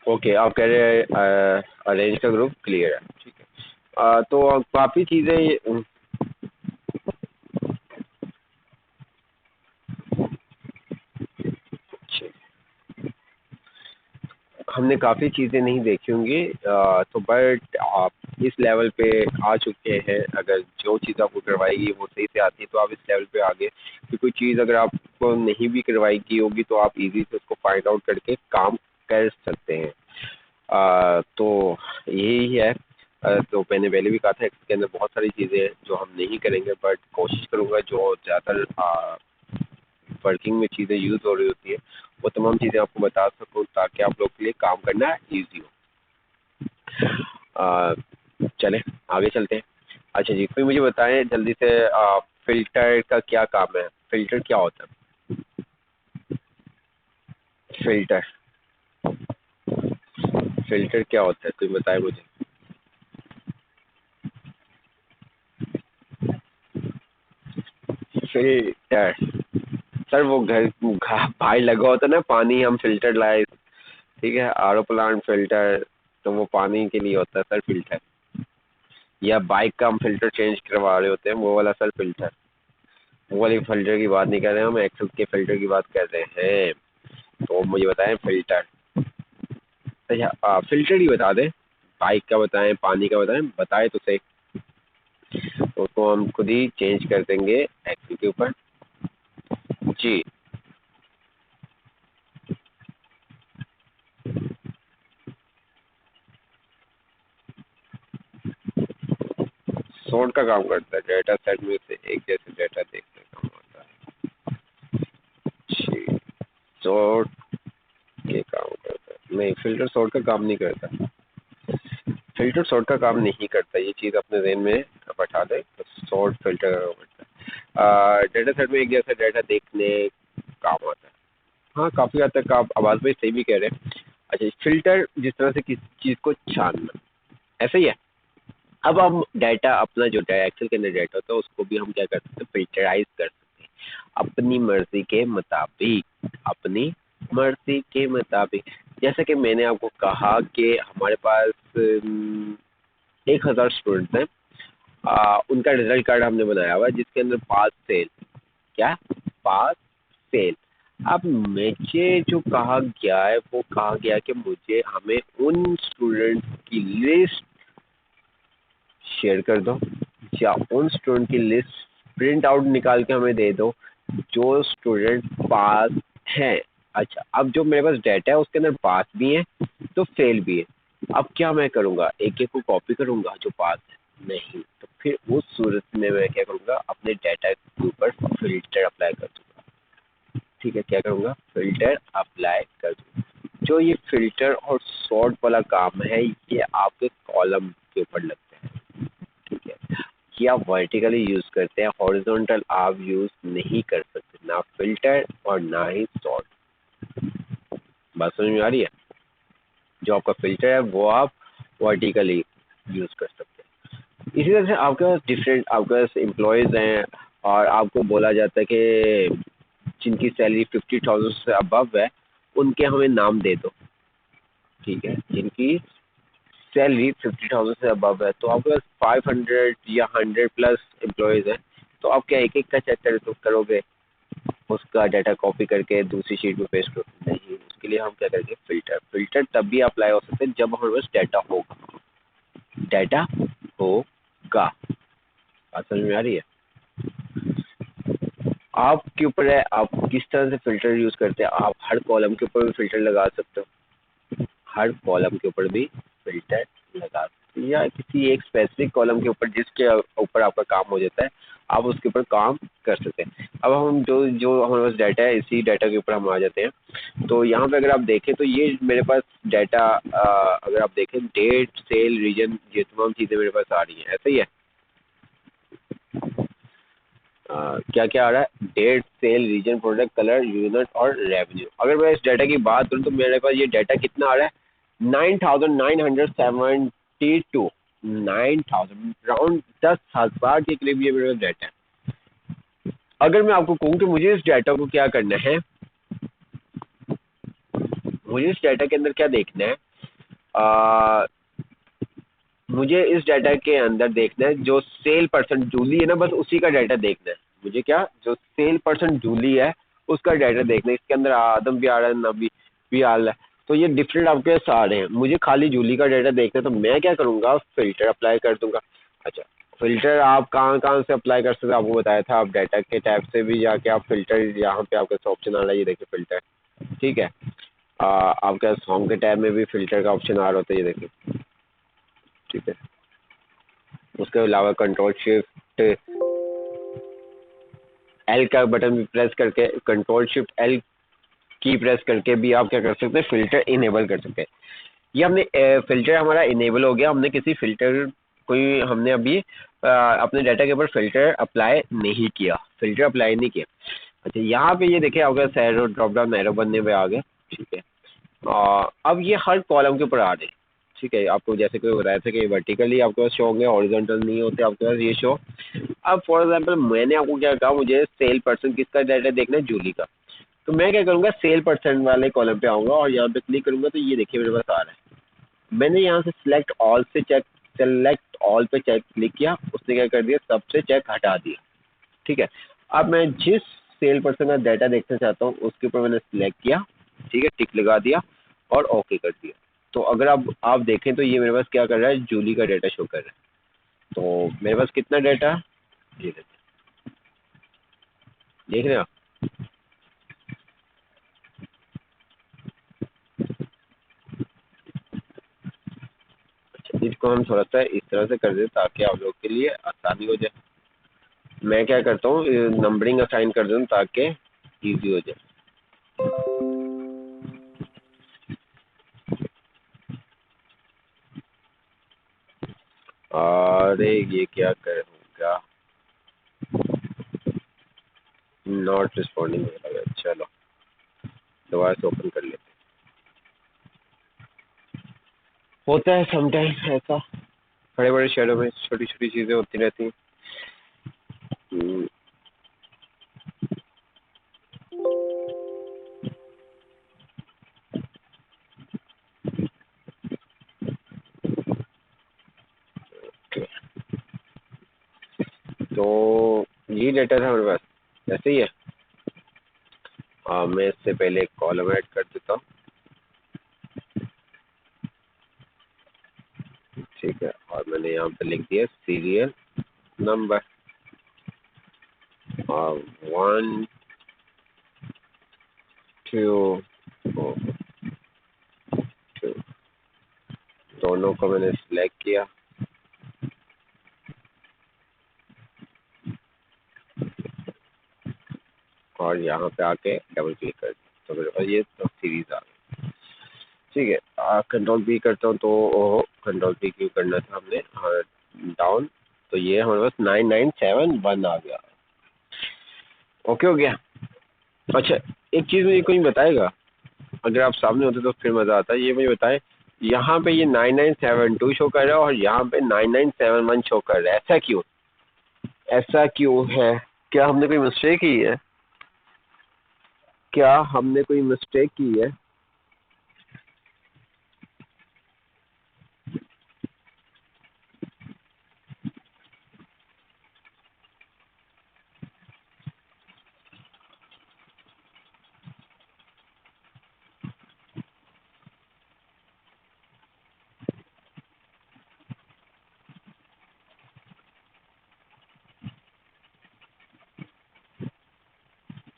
ओके, आप कह रहे हैं अरेंज का ग्रुप क्लियर है, ठीक है। तो काफ़ी चीज़ें हमने काफ़ी चीज़ें नहीं देखी होंगी तो बट आप इस लेवल पे आ चुके हैं। अगर जो चीज़ आपको करवाएगी वो सही से आती है तो आप इस लेवल पे आगे कि कोई चीज़ अगर आपको नहीं भी करवाई की होगी तो आप इजी से उसको फाइंड आउट करके काम कर सकते हैं। तो यही है। तो मैंने पहले भी कहा था इसके अंदर बहुत सारी चीज़ें हैं जो हम नहीं करेंगे बट कोशिश करूँगा जो ज़्यादातर वर्किंग में चीज़ें यूज़ हो रही होती है वो तमाम चीज़ें आपको बता सकूँ ताकि आप लोग के लिए काम करना ईजी हो। चलें आगे चलते हैं। अच्छा जी, कोई मुझे बताएं जल्दी से फ़िल्टर का क्या काम है? फ़िल्टर क्या होता है? फ़िल्टर फ़िल्टर क्या होता है, कोई बताए मुझे? फ़िल्टर सर वो घर बाहर लगा होता है ना पानी, हम फ़िल्टर लाए, ठीक है, आरओ प्लांट फ़िल्टर, तो वो पानी के लिए होता है सर फ़िल्टर। या बाइक का हम फ़िल्टर चेंज करवा रहे होते हैं वो वाला सर फ़िल्टर। वो वाले फ़िल्टर की बात नहीं कर रहे हैं हम, एक्सेल के फ़िल्टर की बात कर रहे हैं। तो मुझे बताएं फ़िल्टर। अच्छा फ़िल्टर ही बता दें, बाइक का बताएं, पानी का बताएं, बताएं तो सही। तो उसको हम खुद ही चेंज कर देंगे एक्सेल के ऊपर। जी, सॉर्ट का काम करता है, डेटा सेट में से एक जैसे डेटा देखने का काम होता है। जी, सॉर्ट के काम करता है नहीं, फ़िल्टर सॉर्ट का काम नहीं करता। फ़िल्टर सॉर्ट का काम नहीं करता, ये चीज़ अपने ज़हन में बैठा दें। तो सॉर्ट फ़िल्टर का काम करता है, डेटा सेट में एक जैसा डेटा देखने काम आता है। हाँ, काफ़ी हद तक आप आवाज़ में सही भी कह रहे हैं। अच्छा, फ़िल्टर जिस तरह से किसी चीज़ को छानना, ऐसा ही है। अब हम डाटा अपना जो एक्सेल के अंदर डाटा होता है उसको भी हम क्या कर सकते हैं, फ़िल्टराइज़ कर सकते हैं अपनी मर्ज़ी के मुताबिक, अपनी मर्ज़ी के मुताबिक। जैसे कि मैंने आपको कहा कि हमारे पास 1000 स्टूडेंट्स हैं। उनका रिज़ल्ट कार्ड हमने बनाया हुआ है जिसके अंदर पास फेल, क्या पास फेल। अब मुझे जो कहा गया है वो कहा गया कि मुझे हमें उन स्टूडेंट्स की लिस्ट शेयर कर दो या उन स्टूडेंट की लिस्ट प्रिंट आउट निकाल के हमें दे दो जो स्टूडेंट पास हैं। अच्छा, अब जो मेरे पास डाटा है उसके अंदर पास भी है तो फेल भी है। अब क्या मैं करूँगा, एक एक को कॉपी करूँगा जो पास है? नहीं, तो फिर उस सूरत में मैं क्या करूँगा, अपने डाटा के ऊपर फ़िल्टर अप्लाई कर दूँगा। ठीक है, क्या करूँगा, फिल्टर अप्लाई कर दूँगा। जो ये फिल्टर और सॉर्ट वाला काम है ये आपके कॉलम के ऊपर लगता है, ठीक है। ये आप वर्टिकली यूज़ करते हैं, हॉरिजॉन्टल आप यूज़ नहीं कर सकते, ना फिल्टर और ना ही सॉर्ट। बात समझ में आ रही है? जो आपका फिल्टर है वो आप वर्टिकली यूज़ कर सकते हैं। इसी तरह से आपके पास डिफरेंट आपके पास एम्प्लॉयज़ हैं और आपको बोला जाता है कि जिनकी सैलरी 50,000 से अबव है उनके हमें नाम दे दो, ठीक है। जिनकी सैलरी 50,000 से अबव है तो आपके पास 500 या 100 प्लस एम्प्लॉयज़ हैं, तो आप क्या एक एक का चेक करोगे, उसका डाटा कॉपी करके दूसरी शीट में पेस्ट करोगे? नहीं, उसके लिए हम क्या करेंगे, फिल्टर। फिल्टर तब भी अप्लाई हो सकते हैं जब हमारे पास डाटा होगा, डाटा होगा। बात समझ में आ रही है? आपके ऊपर है आप किस तरह से फिल्टर यूज़ करते हैं। आप हर कॉलम के ऊपर भी फिल्टर लगा सकते हो, हर कॉलम के ऊपर भी फिल्टर लगा सकते हो, या किसी एक स्पेसिफिक कॉलम के ऊपर जिसके ऊपर आपका काम हो जाता है आप उसके ऊपर काम कर सकते हैं। अब हम जो जो हमारे पास डाटा है इसी डाटा के ऊपर हम आ जाते हैं। तो यहाँ पे अगर आप देखें तो ये मेरे पास डाटा, अगर आप देखें डेट, सेल, रीजन, ये तमाम चीज़ें मेरे पास आ रही हैं, ऐसा ही है। क्या क्या आ रहा है, date, sale, region, product, colour, unit और रेवेन्यू। अगर मैं इस डाटा की बात करूं तो मेरे पास ये डाटा कितना आ रहा है, 9,972, 9,000, राउंड 10,000 के करीब ये मेरे पास डाटा है। अगर मैं आपको कहूँ कि मुझे इस डाटा को क्या करना है, मुझे इस डाटा के अंदर क्या देखना है, आ, मुझे इस डाटा के अंदर देखना है जो सेल परसेंट जूली है ना, बस उसी का डाटा देखना है मुझे। क्या, जो सेल परसेंट जूली है उसका डाटा देखना है। इसके अंदर आदम भी आ रहा है, नबी भी आ रहा है, तो ये डिफरेंट आपके पास आ रहे हैं। मुझे खाली जूली का डाटा देखना है तो मैं क्या करूँगा, फिल्टर अप्लाई कर दूंगा। अच्छा, फिल्टर आप कहाँ कहाँ से अप्लाई कर सकते हैं, आपको बताया था। आप डाटा के टैब से भी जाके आप फिल्टर, यहाँ पे आपके ऑप्शन आ रहा है, ये देखिए फिल्टर, ठीक है। आपके पास होम के टैब में भी फिल्टर का ऑप्शन आ रहा होता है, ये देखिए, ठीक है। उसके अलावा कंट्रोल शिफ्ट एल का बटन भी प्रेस करके, कंट्रोल शिफ्ट एल की प्रेस करके भी आप क्या कर सकते हैं, फिल्टर इनेबल कर सकते हैं। ये हमने फिल्टर हमारा इनेबल हो गया। हमने किसी फिल्टर कोई हमने अभी अपने डाटा के ऊपर फिल्टर अप्लाई नहीं किया, फिल्टर अप्लाई नहीं किया। अच्छा, यहाँ पे ये देखिए आपका एरो ड्रॉप डाउन एरो बनने में आ गए, ठीक है। अब ये हर कॉलम के ऊपर आ रहे हैं, ठीक है। आपको जैसे कोई बताया था कि वर्टिकली आपके पास शो होंगे, हॉरिजॉन्टल नहीं होते आपके पास ये शो। अब फॉर एग्जांपल मैंने आपको क्या कहा, मुझे सेल पर्सन किसका डाटा देखना है, जूली का। तो मैं क्या करूंगा, सेल परसेंट वाले कॉलम पे आऊंगा और यहाँ पे क्लिक करूंगा तो ये देखिए मेरे पास आ रहा है। मैंने यहाँ से सेलेक्ट ऑल पे चेक क्लिक किया, उसने क्या कर दिया, सबसे चेक हटा दिया, ठीक है। अब मैं जिस सेल पर्सन का डाटा देखना चाहता हूँ उसके ऊपर मैंने सिलेक्ट किया, ठीक है, टिक लगा दिया और ओके कर दिया। तो अगर आप देखें तो ये मेरे पास क्या कर रहा है, जूली का डाटा शो कर रहा है। तो मेरे पास कितना डाटा, ये देखिए, देख रहे हैं आप। अच्छा, इसको हम थोड़ा सा इस तरह से कर दें ताकि आप लोग के लिए आसानी हो जाए। मैं क्या करता हूँ, नंबरिंग असाइन कर दूँ ताकि इजी हो जाए। अरे ये क्या करूँगा, नॉट रिस्पॉन्डिंग, चलो दोबारा से ओपन कर लेते हैं। होता है समटाइम ऐसा, बड़े बड़े शहरों में छोटी छोटी चीज़ें होती रहती हैं। हम्म, ओके। तो ये डाटा था हमारे पास, ऐसे ही है। मैं इससे पहले एक कॉलम ऐड कर देता हूँ, ठीक है। और मैंने यहाँ पे लिख दिया सीरियल नंबर, और 1 2 2, दोनों को मैंने सिलेक्ट किया और यहाँ पे आके डबल क्लिक कर दिया तो मेरे पास ये सब सीरीज आ गई। ठीक है, कंट्रोल पी करता हूँ तो कंट्रोल पी क्यों करना था हमने, हाँ डाउन, तो ये हमारे पास 9971 आ गया। ओके हो गया। अच्छा, एक चीज़ मुझे कोई बताएगा, अगर आप सामने होते तो फिर मज़ा आता, ये मुझे बताए यहाँ पे ये 9972 शो कर रहा है और यहाँ पे 9971 शो कर रहा है, ऐसा क्यों? ऐसा क्यों है? क्या हमने कोई मिस्टेक की है? क्या हमने कोई मिस्टेक की है?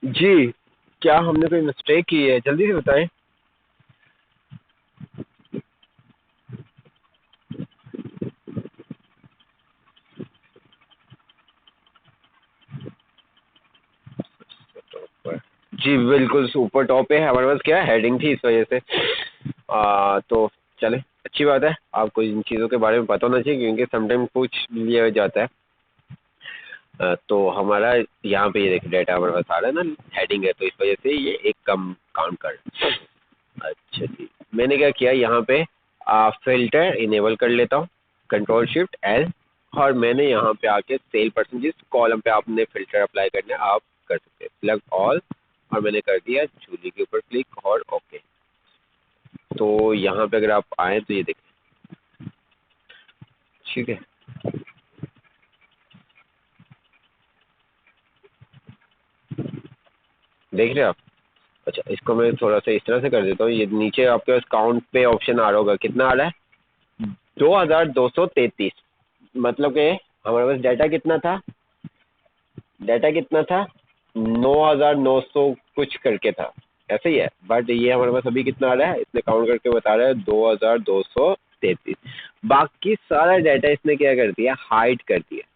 जी, क्या हमने कोई मिस्टेक की है? जल्दी से बताएं। जी बिल्कुल, सुपर टॉप पे है हमारे पास, क्या हेडिंग थी इस वजह से। तो चले, अच्छी बात है, आपको इन चीज़ों के बारे में पता होना चाहिए क्योंकि समटाइम कुछ लिया जाता है। तो हमारा यहाँ पे ये देखिए डाटा हमारे पास आ रहा है ना, हेडिंग है, तो इस वजह से ये एक कम काउंट कर रहा है। अच्छा जी, मैंने क्या किया यहाँ पे फिल्टर इनेबल कर लेता हूँ, कंट्रोल शिफ्ट एल, और मैंने यहाँ पे आके सेल परसेंट जिस कॉलम पे आपने फिल्टर अप्लाई करना है आप कर सकते हैं, सिलेक्ट ऑल, और मैंने कर दिया जूली के ऊपर क्लिक और ओके। तो यहाँ पे अगर आप आए तो ये देखिए, ठीक है, देख रहे हैं आप? अच्छा, इसको मैं थोड़ा सा इस तरह से कर देता हूँ, ये नीचे आपके पास काउंट पे ऑप्शन आ रहा होगा, कितना आ रहा है? 2233। मतलब कि हमारे पास डाटा कितना था? डाटा कितना था? 9900 कुछ करके था, ऐसे ही है, बट ये हमारे पास अभी कितना आ रहा है, इसने काउंट करके बता रहा है 2233। बाकी सारा डाटा इसने क्या कर दिया, हाइड कर दिया।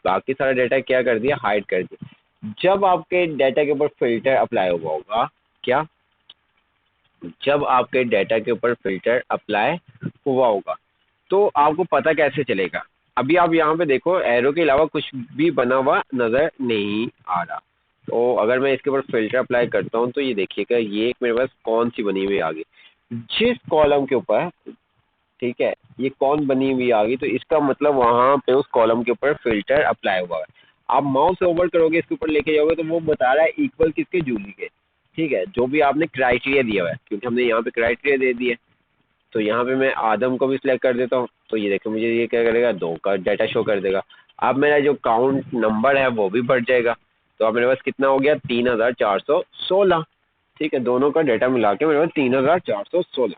बाकी सारा डाटा क्या कर दिया, हाइड कर दिया। जब आपके डाटा के ऊपर फिल्टर अप्लाई हुआ होगा, क्या? जब आपके डाटा के ऊपर फिल्टर अप्लाई हुआ होगा तो आपको पता कैसे चलेगा? अभी आप यहाँ पे देखो, एरो के अलावा कुछ भी बना हुआ नज़र नहीं आ रहा। तो अगर मैं इसके ऊपर फिल्टर अप्लाई करता हूँ तो ये देखिएगा, ये एक मेरे पास कौन सी बनी हुई आ गई, जिस कॉलम के ऊपर, ठीक है, ये कौन बनी हुई आ गई, तो इसका मतलब वहाँ पे उस कॉलम के ऊपर फिल्टर अप्लाई हुआ है। आप माउस ओवर करोगे, इसके ऊपर लेके जाओगे तो वो बता रहा है इक्वल किसके, जूली के। ठीक है, जो भी आपने क्राइटेरिया दिया हुआ है, क्योंकि हमने यहाँ पे क्राइटेरिया दे दिए, तो यहाँ पे मैं आदम को भी सिलेक्ट कर देता हूँ, तो ये देखो मुझे ये क्या करेगा, 2 का डाटा शो कर देगा। अब मेरा जो काउंट नंबर है वो भी बढ़ जाएगा, तो अब मेरे पास कितना हो गया, 3416। ठीक है, दोनों का डाटा मिला के मेरे पास 3416,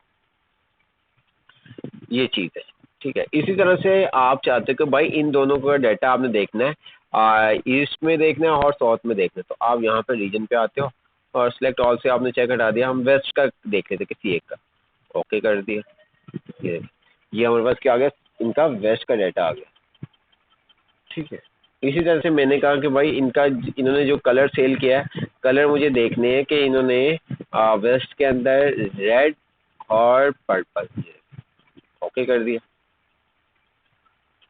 ये चीज़ है। ठीक है, इसी तरह से आप चाहते हो कि भाई इन दोनों का डाटा आपने देखना है, ईस्ट में देखना है और साउथ में देखना है, तो आप यहाँ पे रीजन पे आते हो और सिलेक्ट ऑल से आपने चेक हटा दिया, हम वेस्ट का देख लेते किसी एक का, ओके कर दिया। ये हमारे पास क्या आ गया, इनका वेस्ट का डाटा आ गया। ठीक है, इसी तरह से मैंने कहा कि भाई इनका, इन्होंने जो कलर सेल किया है, कलर मुझे देखने हैं कि इन्होंने वेस्ट के अंदर रेड और पर्पल, ओके कर दिया।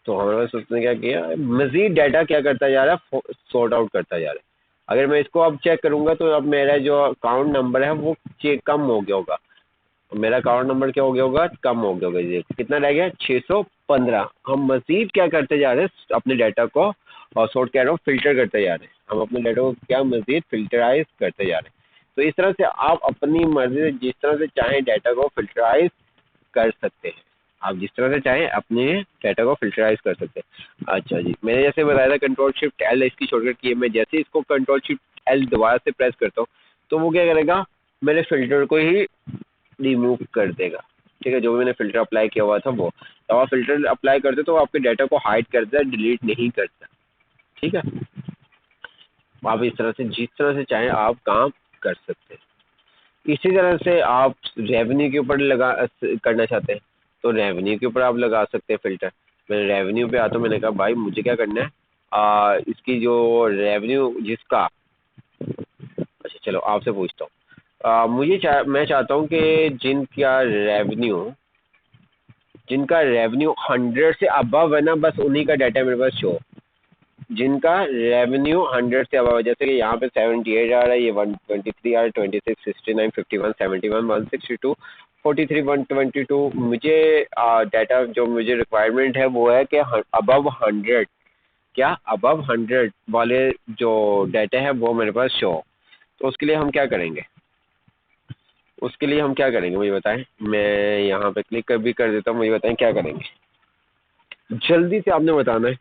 तो हमारे पास उसने क्या किया, मजीद डाटा क्या करता जा रहा है, सॉर्ट आउट करता जा रहा है। अगर मैं इसको अब चेक करूंगा तो अब मेरा जो अकाउंट नंबर है वो चेक कम हो गया होगा, मेरा अकाउंट नंबर क्या हो गया होगा, कम हो गया होगा। ये कितना रह गया, 615। हम मजीद क्या करते जा रहे हैं, अपने डाटा को, और सॉर्ट कह रहा हूँ, फिल्टर करते जा रहे हैं, हम अपने डाटा को क्या मजीद फिल्टराइज करते जा रहे हैं। तो इस तरह से आप अपनी मर्जी से जिस तरह से चाहें डाटा को फिल्टराइज कर सकते हैं, आप जिस तरह से चाहें अपने डाटा को फिल्टराइज कर सकते हैं। अच्छा जी, मैंने जैसे बताया था कंट्रोल शिफ्ट एल इसकी शॉर्टकट की है, मैं जैसे ही इसको कंट्रोल शिफ्ट एल दोबारा से प्रेस करता हूँ तो वो क्या करेगा, मेरे फिल्टर को ही रिमूव कर देगा। ठीक है, जो भी मैंने फिल्टर अप्लाई किया हुआ था वो, तो आप फिल्टर अप्लाई करते तो आपके डाटा को हाइड करता है, डिलीट नहीं करता। ठीक है, आप इस तरह से जिस तरह से चाहें आप काम कर सकते हैं। इसी तरह से आप रेवेन्यू के ऊपर लगा करना चाहते हैं तो रेवेन्यू के ऊपर आप लगा सकते हैं फिल्टर। मैं रेवेन्यू पे आता हूँ, मैंने कहा भाई मुझे क्या करना है, इसकी जो रेवेन्यू जिसका, चलो आपसे पूछता हूँ। मैं चाहता हूँ कि जिनका रेवेन्यू 100 से अबव है ना, बस उन्हीं का डाटा मेरे पास शो। जिनका रेवेन्यू 100 से अबव है, जैसे कि यहाँ पे 78 आ रहा है, ये 123 आ रहा है, 26, 69, 51, 71, 162, 43, 122। मुझे डाटा जो मुझे रिक्वायरमेंट है वो है कि अबव 100, क्या अबव 100 वाले जो डाटा है वो मेरे पास शो। तो उसके लिए हम क्या करेंगे मुझे बताएं। मैं यहाँ पे क्लिक भी कर देता हूँ, मुझे बताएं क्या करेंगे, जल्दी से आपने बताना है।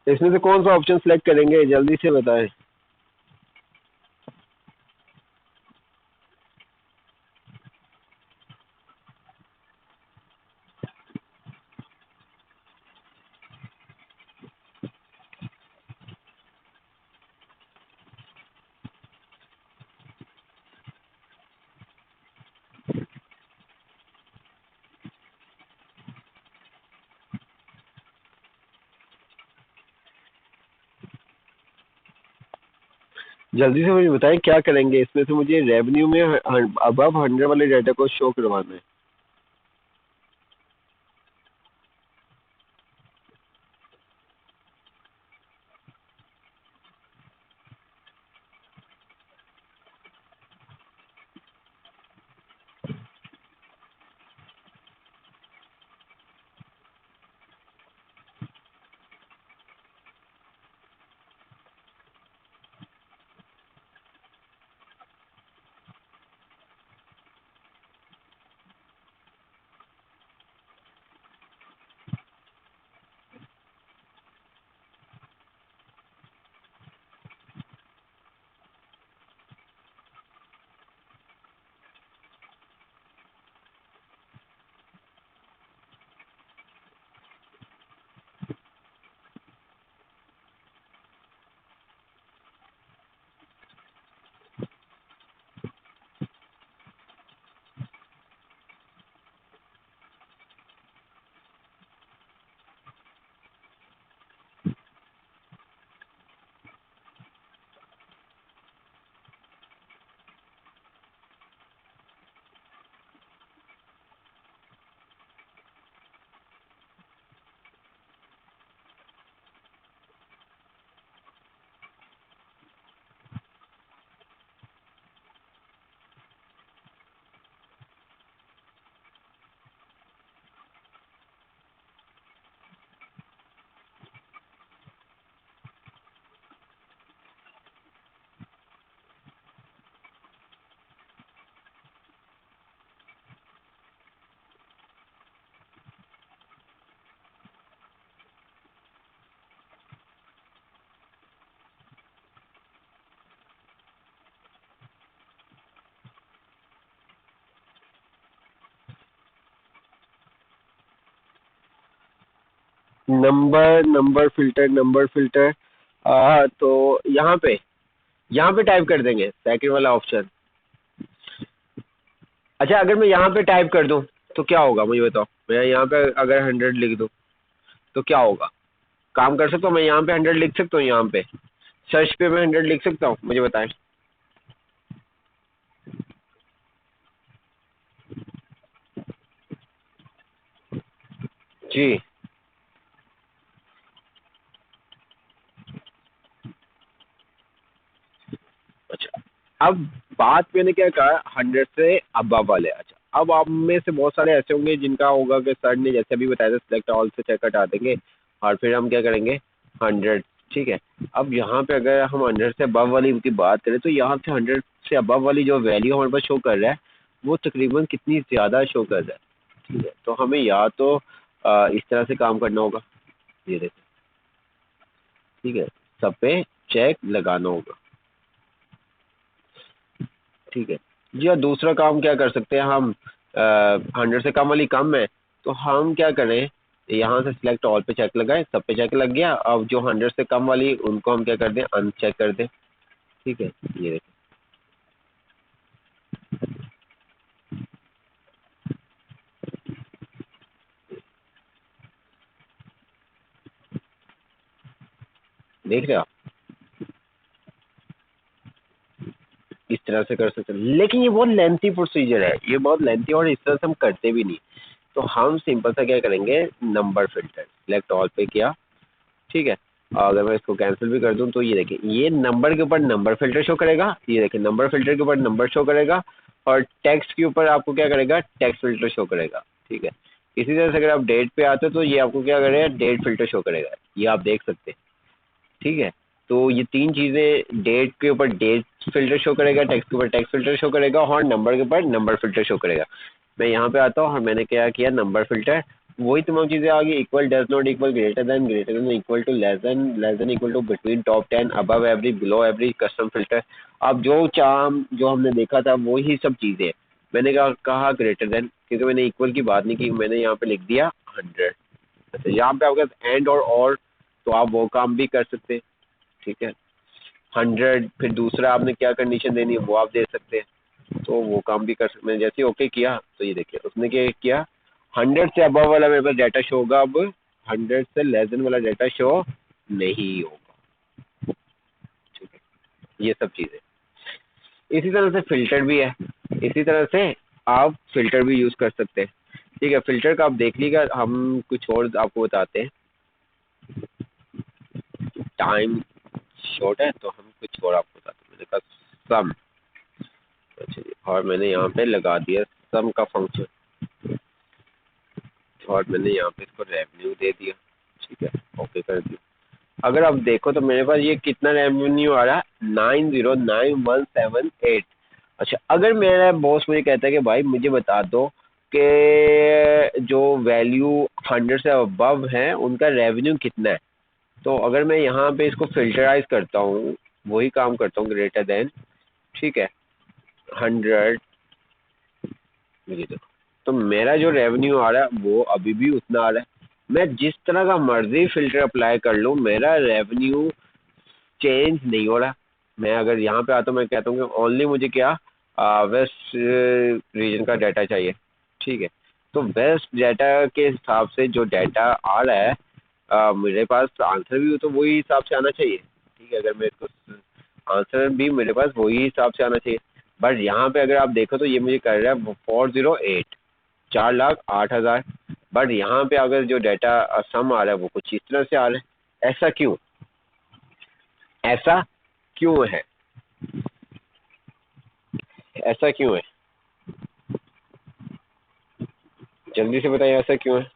इसमें से कौन सा ऑप्शन सेलेक्ट करेंगे, जल्दी से बताएं। जल्दी से मुझे बताएं क्या करेंगे, इसमें से मुझे रेवेन्यू में अबव 100 वाले डाटा को शो करवाना है। नंबर फिल्टर तो यहाँ पे टाइप कर देंगे सेकंड वाला ऑप्शन। अच्छा, अगर मैं यहाँ पे टाइप कर दूँ तो क्या होगा मुझे बताओ। मैं यहाँ पे अगर 100 लिख दूँ तो क्या होगा, काम कर सकता हूँ मैं? यहाँ पे 100 लिख सकता हूँ, यहाँ पे सर्च पे मैं 100 लिख सकता हूँ, मुझे बताएं। जी। अच्छा, अब बात मैंने क्या कहा, 100 से अबव वाले। अच्छा, अब आप में से बहुत सारे ऐसे होंगे जिनका होगा कि सर ने जैसे अभी बताया था सिलेक्ट ऑल से चेक हटा देंगे और फिर हम क्या करेंगे 100। ठीक है, अब यहाँ पे अगर हम 100 से अबव वाली की बात करें तो यहाँ पे 100 से अबव वाली जो वैल्यू हमारे पास शो कर रहा है वो तकरीबन कितनी ज़्यादा शो कर रहा है। ठीक है, तो हमें या तो इस तरह से काम करना होगा, ये देखो। ठीक है, सब पे चेक लगाना होगा। ठीक है जी, और दूसरा काम क्या कर सकते हैं हम, 100 से कम वाली कम है तो हम क्या करें, यहाँ से सिलेक्ट ऑल पे चेक लगाए, सब पे चेक लग गया। अब जो 100 से कम वाली उनको हम क्या कर दें, अनचेक कर दें। ठीक है, ये देखिए, देख रहे हो आप, इस तरह से कर सकते हैं। लेकिन ये बहुत लेंथी प्रोसीजर है, ये बहुत लेंथी, और इस तरह से हम करते भी नहीं। तो हम सिंपल सा क्या करेंगे, नंबर फिल्टर सिलेक्ट ऑल पे किया। ठीक है, अगर मैं इसको कैंसिल भी कर दूं तो ये देखिए, ये नंबर के ऊपर नंबर फिल्टर शो करेगा। ये देखिए, नंबर फिल्टर के ऊपर नंबर शो करेगा, और टेक्स्ट के ऊपर आपको क्या करेगा, टेक्स्ट फिल्टर शो करेगा। ठीक है, इसी तरह से अगर आप डेट पे आते हो तो ये आपको क्या करेगा, डेट फिल्टर शो करेगा। ये आप देख सकते हैं। ठीक है, तो ये तीन चीज़ें, डेट के ऊपर डेट फिल्टर शो करेगा, टेक्स्ट के ऊपर टेक्स्ट फिल्टर शो करेगा, और नंबर के ऊपर नंबर फिल्टर शो करेगा। मैं यहाँ पे आता हूँ और मैंने क्या किया, नंबर फिल्टर, वही तमाम चीज़ें आ गई। Equal, does not equal, greater than equal to, less than equal to, between, top 10, above every, below every, custom filter. अब जो चाम जो हमने देखा था वही सब चीज़ें हैं। मैंने कहा ग्रेटर देन, क्योंकि मैंने इक्वल की बात नहीं की, मैंने यहाँ पे लिख दिया 100। अच्छा, यहाँ पे आपके एंड और तो आप वो काम भी कर सकते हैं। ठीक है, 100, फिर दूसरा आपने क्या कंडीशन देनी है वो आप दे सकते हैं, तो वो काम भी कर सकते हैं। जैसे ओके किया तो ये देखिए उसने क्या किया, 100 से अबव वाला मेरे पास डाटा शो होगा, अब 100 से लेस देन वाला डाटा शो नहीं होगा। ठीक है, ये सब चीज़ें। इसी तरह से फिल्टर भी है, इसी तरह से आप फिल्टर भी यूज़ कर सकते हैं। ठीक है, फिल्टर का आप देख लीजिएगा, हम कुछ और आपको बताते हैं। टाइम शॉर्ट है तो हम कुछ और आपको बताते हैं। मैंने कहा सम, अच्छा जी, और मैंने यहाँ पे लगा दिया सम का फंक्शन, और मैंने यहाँ पे इसको रेवेन्यू दे दिया। ठीक है, ओके कर दिया। अगर आप देखो तो मेरे पास ये कितना रेवेन्यू आ रहा है, 909178। अच्छा, अगर मेरा बॉस मुझे कहता है कि भाई मुझे बता दो कि जो वैल्यू 100 से अबव है उनका रेवेन्यू कितना है, तो अगर मैं यहाँ पे इसको फिल्टराइज करता हूँ, वही काम करता हूँ, ग्रेटर देन, ठीक है, 100, ये देखो, तो मेरा जो रेवेन्यू आ रहा है वो अभी भी उतना आ रहा है। मैं जिस तरह का मर्जी फिल्टर अप्लाई कर लूँ, मेरा रेवेन्यू चेंज नहीं हो रहा। मैं अगर यहाँ पे आता हूँ, मैं कहता हूँ कि ओनली मुझे क्या, वेस्ट रीजन का डाटा चाहिए। ठीक है, तो वेस्ट डाटा के हिसाब से जो डाटा आ रहा है, मेरे पास आंसर भी हो तो वही हिसाब से आना चाहिए। ठीक है, अगर मेरे को आंसर भी मेरे पास वही हिसाब से आना चाहिए। बट यहाँ पे अगर आप देखो तो ये मुझे कर रहा है 408, 4,08,000। बट यहाँ पे अगर जो डाटा सम आ रहा है वो कुछ इस तरह से आ रहा है। ऐसा क्यों, ऐसा क्यों है, ऐसा क्यों है, जल्दी से बताइए ऐसा क्यों है।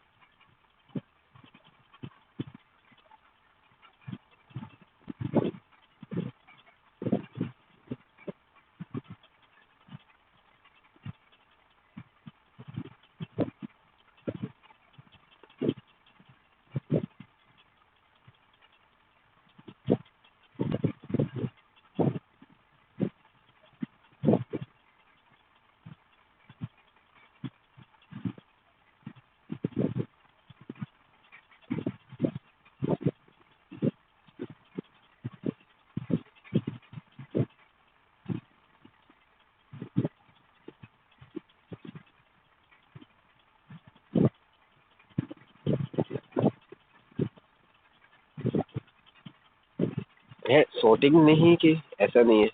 है सॉर्टिंग नहीं कि ऐसा नहीं है।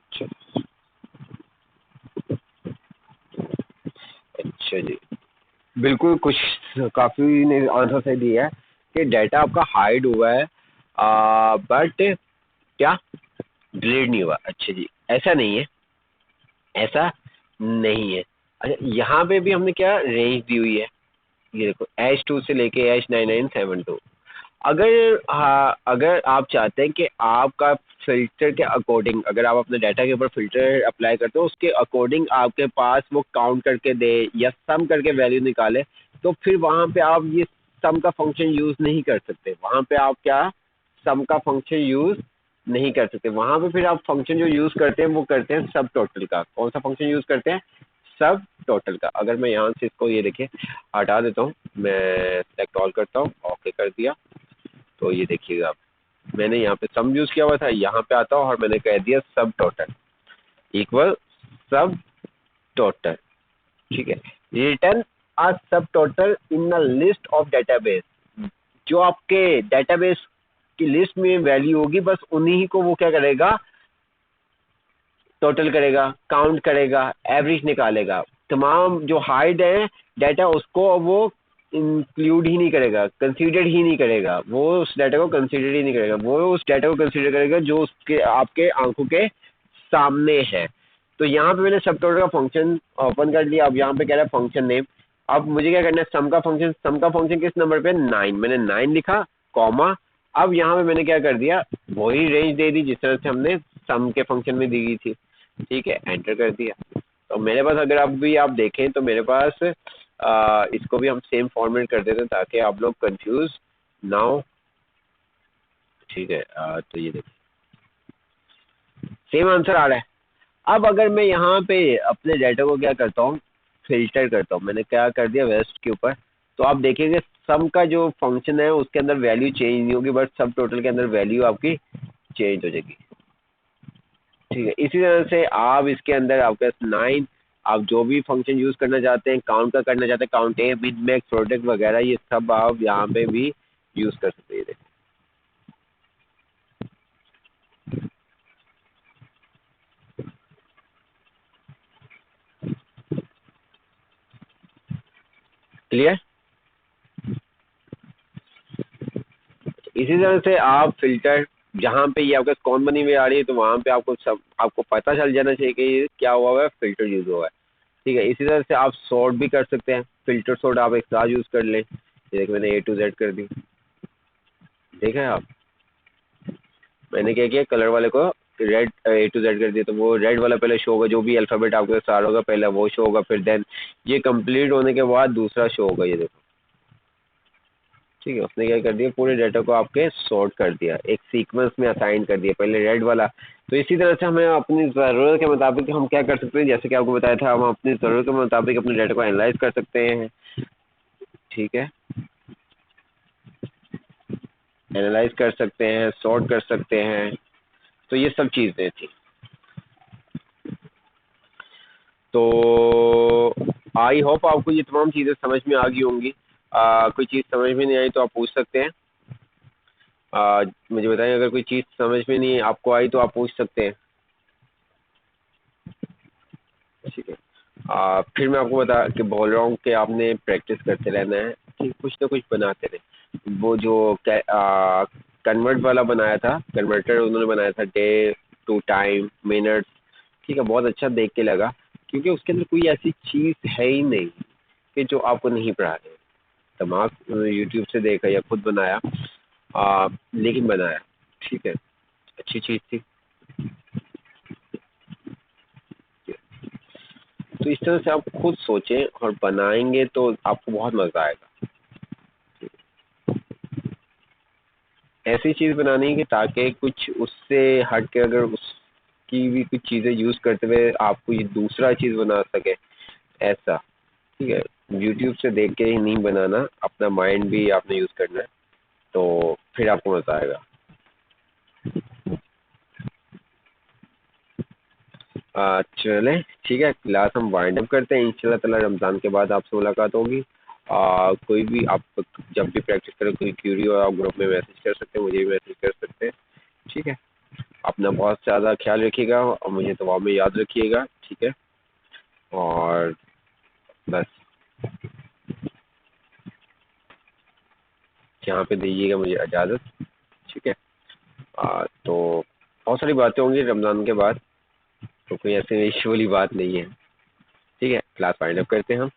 अच्छा, अच्छा जी, बिल्कुल, कुछ काफ़ी ने आंसर सही दिया है कि डाटा आपका हाइड हुआ है, बट क्या डिलीट नहीं हुआ। अच्छा जी, ऐसा नहीं है, ऐसा नहीं है। अच्छा, यहाँ पे भी हमने क्या रेंज दी हुई है, ये देखो H2 से लेके H9972। अगर, हाँ, अगर आप चाहते हैं कि आपका फिल्टर के अकॉर्डिंग, अगर आप अपने डाटा के ऊपर फिल्टर अप्लाई करते हो उसके अकॉर्डिंग आपके पास वो काउंट करके दे या सम करके वैल्यू निकाले, तो फिर वहाँ पे आप ये सम का फंक्शन यूज़ नहीं कर सकते। वहाँ पे आप क्या, सम का फंक्शन यूज़ नहीं कर सकते। वहाँ पे फिर आप फंक्शन जो यूज़ करते हैं वो करते हैं सब टोटल का। कौन सा फंक्शन यूज़ करते हैं? सब टोटल का। अगर मैं यहाँ से इसको ये देखिए हटा देता हूँ, मैं सेलेक्ट ऑल करता हूँ, ओके कर दिया, तो ये देखिएगा आप, मैंने यहाँ पे सम यूज़ किया हुआ था, यहाँ पे आता हूँ और मैंने कह दिया सब टोटल इक्वल सब टोटल। ठीक है, रिटर्न अ सब total in the list of database. जो आपके डेटाबेस की लिस्ट में वैल्यू होगी बस उन्हीं को वो क्या करेगा, टोटल करेगा, काउंट करेगा, एवरेज निकालेगा। तमाम जो हाइड है डाटा उसको वो इंक्लूड ही नहीं करेगा, कंसीडर ही नहीं करेगा, वो उस डाटा को कंसीडर ही नहीं करेगा, वो उस डाटा को कंसीडर करेगा जो उसके आपके आंखों के सामने है। तो यहाँ पे मैंने सब टोटल का फंक्शन ओपन कर लिया। अब यहाँ पे कह रहा है फंक्शन नेम। अब मुझे क्या करना है, सम का फंक्शन किस नंबर पे? 9। मैंने 9 लिखा, कॉमा। अब यहाँ पे मैंने क्या कर दिया, वही रेंज दे दी जिस तरह से हमने सम के फंक्शन में दी गई थी। ठीक है, एंटर कर दिया। तो मेरे पास अगर आप देखें तो मेरे पास इसको भी हम सेम फॉर्मेट कर देते हैं ताकि आप लोग कंफ्यूज ना हो। ठीक है, तो ये देखिए सेम आंसर आ रहा है। अब अगर मैं यहाँ पे अपने डाटा को क्या करता हूँ, फिल्टर करता हूँ। मैंने क्या कर दिया, वेस्ट के ऊपर। तो आप देखेंगे सम का जो फंक्शन है उसके अंदर वैल्यू चेंज नहीं होगी, बट सब टोटल के अंदर वैल्यू आपकी चेंज हो जाएगी। ठीक है, इसी तरह से आप इसके अंदर आपके 9, आप जो भी फंक्शन यूज़ करना चाहते हैं, काउंट का करना चाहते हैं, काउंट ए, मिन, मैक्स, प्रोडक्ट वगैरह, ये सब आप यहाँ पे भी यूज़ कर सकते हैं। क्लियर? इसी तरह से आप फिल्टर, जहाँ पे ये आपका कौन बनी हुई आ रही है तो वहाँ पे आपको पता चल जाना चाहिए कि ये क्या हुआ है, फिल्टर यूज़ हुआ है। ठीक है, इसी तरह से आप सॉर्ट भी कर सकते हैं। फिल्टर सॉर्ट आप एक साथ यूज़ कर लें। ये देखिए मैंने A to Z कर दी। देखा है आप, मैंने क्या किया, कलर वाले को रेड A to Z कर दिया, तो वो रेड वाला पहले शो होगा, जो भी अल्फ़ाबेट आपके स्टार्ट होगा पहले वो शो होगा, फिर देन ये कंप्लीट होने के बाद दूसरा शो होगा। ये देखो, ठीक है, उसने क्या कर दिया, पूरे डाटा को आपके सॉर्ट कर दिया, एक सीक्वेंस में असाइन कर दिया, पहले रेड वाला। तो इसी तरह से हमें अपनी ज़रूरत के मुताबिक हम क्या कर सकते हैं, जैसे कि आपको बताया था, हम अपनी ज़रूरत के मुताबिक अपने डाटा को एनालाइज कर सकते हैं। ठीक है, एनालाइज कर सकते हैं, सॉर्ट कर सकते हैं। तो ये सब चीज़ें थी। तो आई होप आपको ये तमाम चीज़ें समझ में आ गई होंगी। कोई चीज़ समझ में नहीं आई तो आप पूछ सकते हैं। मुझे बताएं, अगर कोई चीज़ समझ में नहीं आपको आई तो आप पूछ सकते हैं। ठीक है, फिर मैं आपको बता के बोल रहा हूँ कि आपने प्रैक्टिस करते रहना है कि कुछ ना कुछ बनाते रहे। वो जो कन्वर्ट वाला बनाया था, कन्वर्टर उन्होंने बनाया था, डे टू टाइम, मिनट्स। ठीक है, बहुत अच्छा देख के लगा, क्योंकि उसके अंदर कोई ऐसी चीज़ है ही नहीं कि जो आपको नहीं पढ़ा रहे। दिमाग यूट्यूब से देखा या खुद बनाया, लेकिन बनाया। ठीक है, अच्छी चीज़ थी। तो इस तरह से आप खुद सोचें और बनाएंगे तो आपको बहुत मज़ा आएगा। ऐसी चीज़ बनानी है कि ताकि कुछ उससे हट के, अगर उसकी भी कुछ चीज़ें यूज़ करते हुए आपको ये दूसरा चीज़ बना सके, ऐसा। ठीक है, यूट्यूब से देख के ही नहीं बनाना, अपना माइंड भी आपने यूज़ करना है, तो फिर आपको मज़ा आएगा। चलें, ठीक है, क्लास हम वाइंड अप करते हैं। इंशाल्लाह ताला रमज़ान के बाद आपसे मुलाकात होगी। कोई भी आप जब भी प्रैक्टिस करें, कोई क्यूरी हो, आप ग्रुप में मैसेज कर सकते हैं, मुझे भी मैसेज कर सकते हैं। ठीक है, अपना बहुत ज़्यादा ख्याल रखिएगा और मुझे दुआ में याद रखिएगा। ठीक है, और बस यहाँ पे दीजिएगा मुझे इजाज़त। ठीक है, तो बहुत सारी बातें होंगी रमज़ान के बाद, तो कोई ऐसी इशू वाली बात नहीं है। ठीक है, क्लास वाइंड अप करते हैं हम।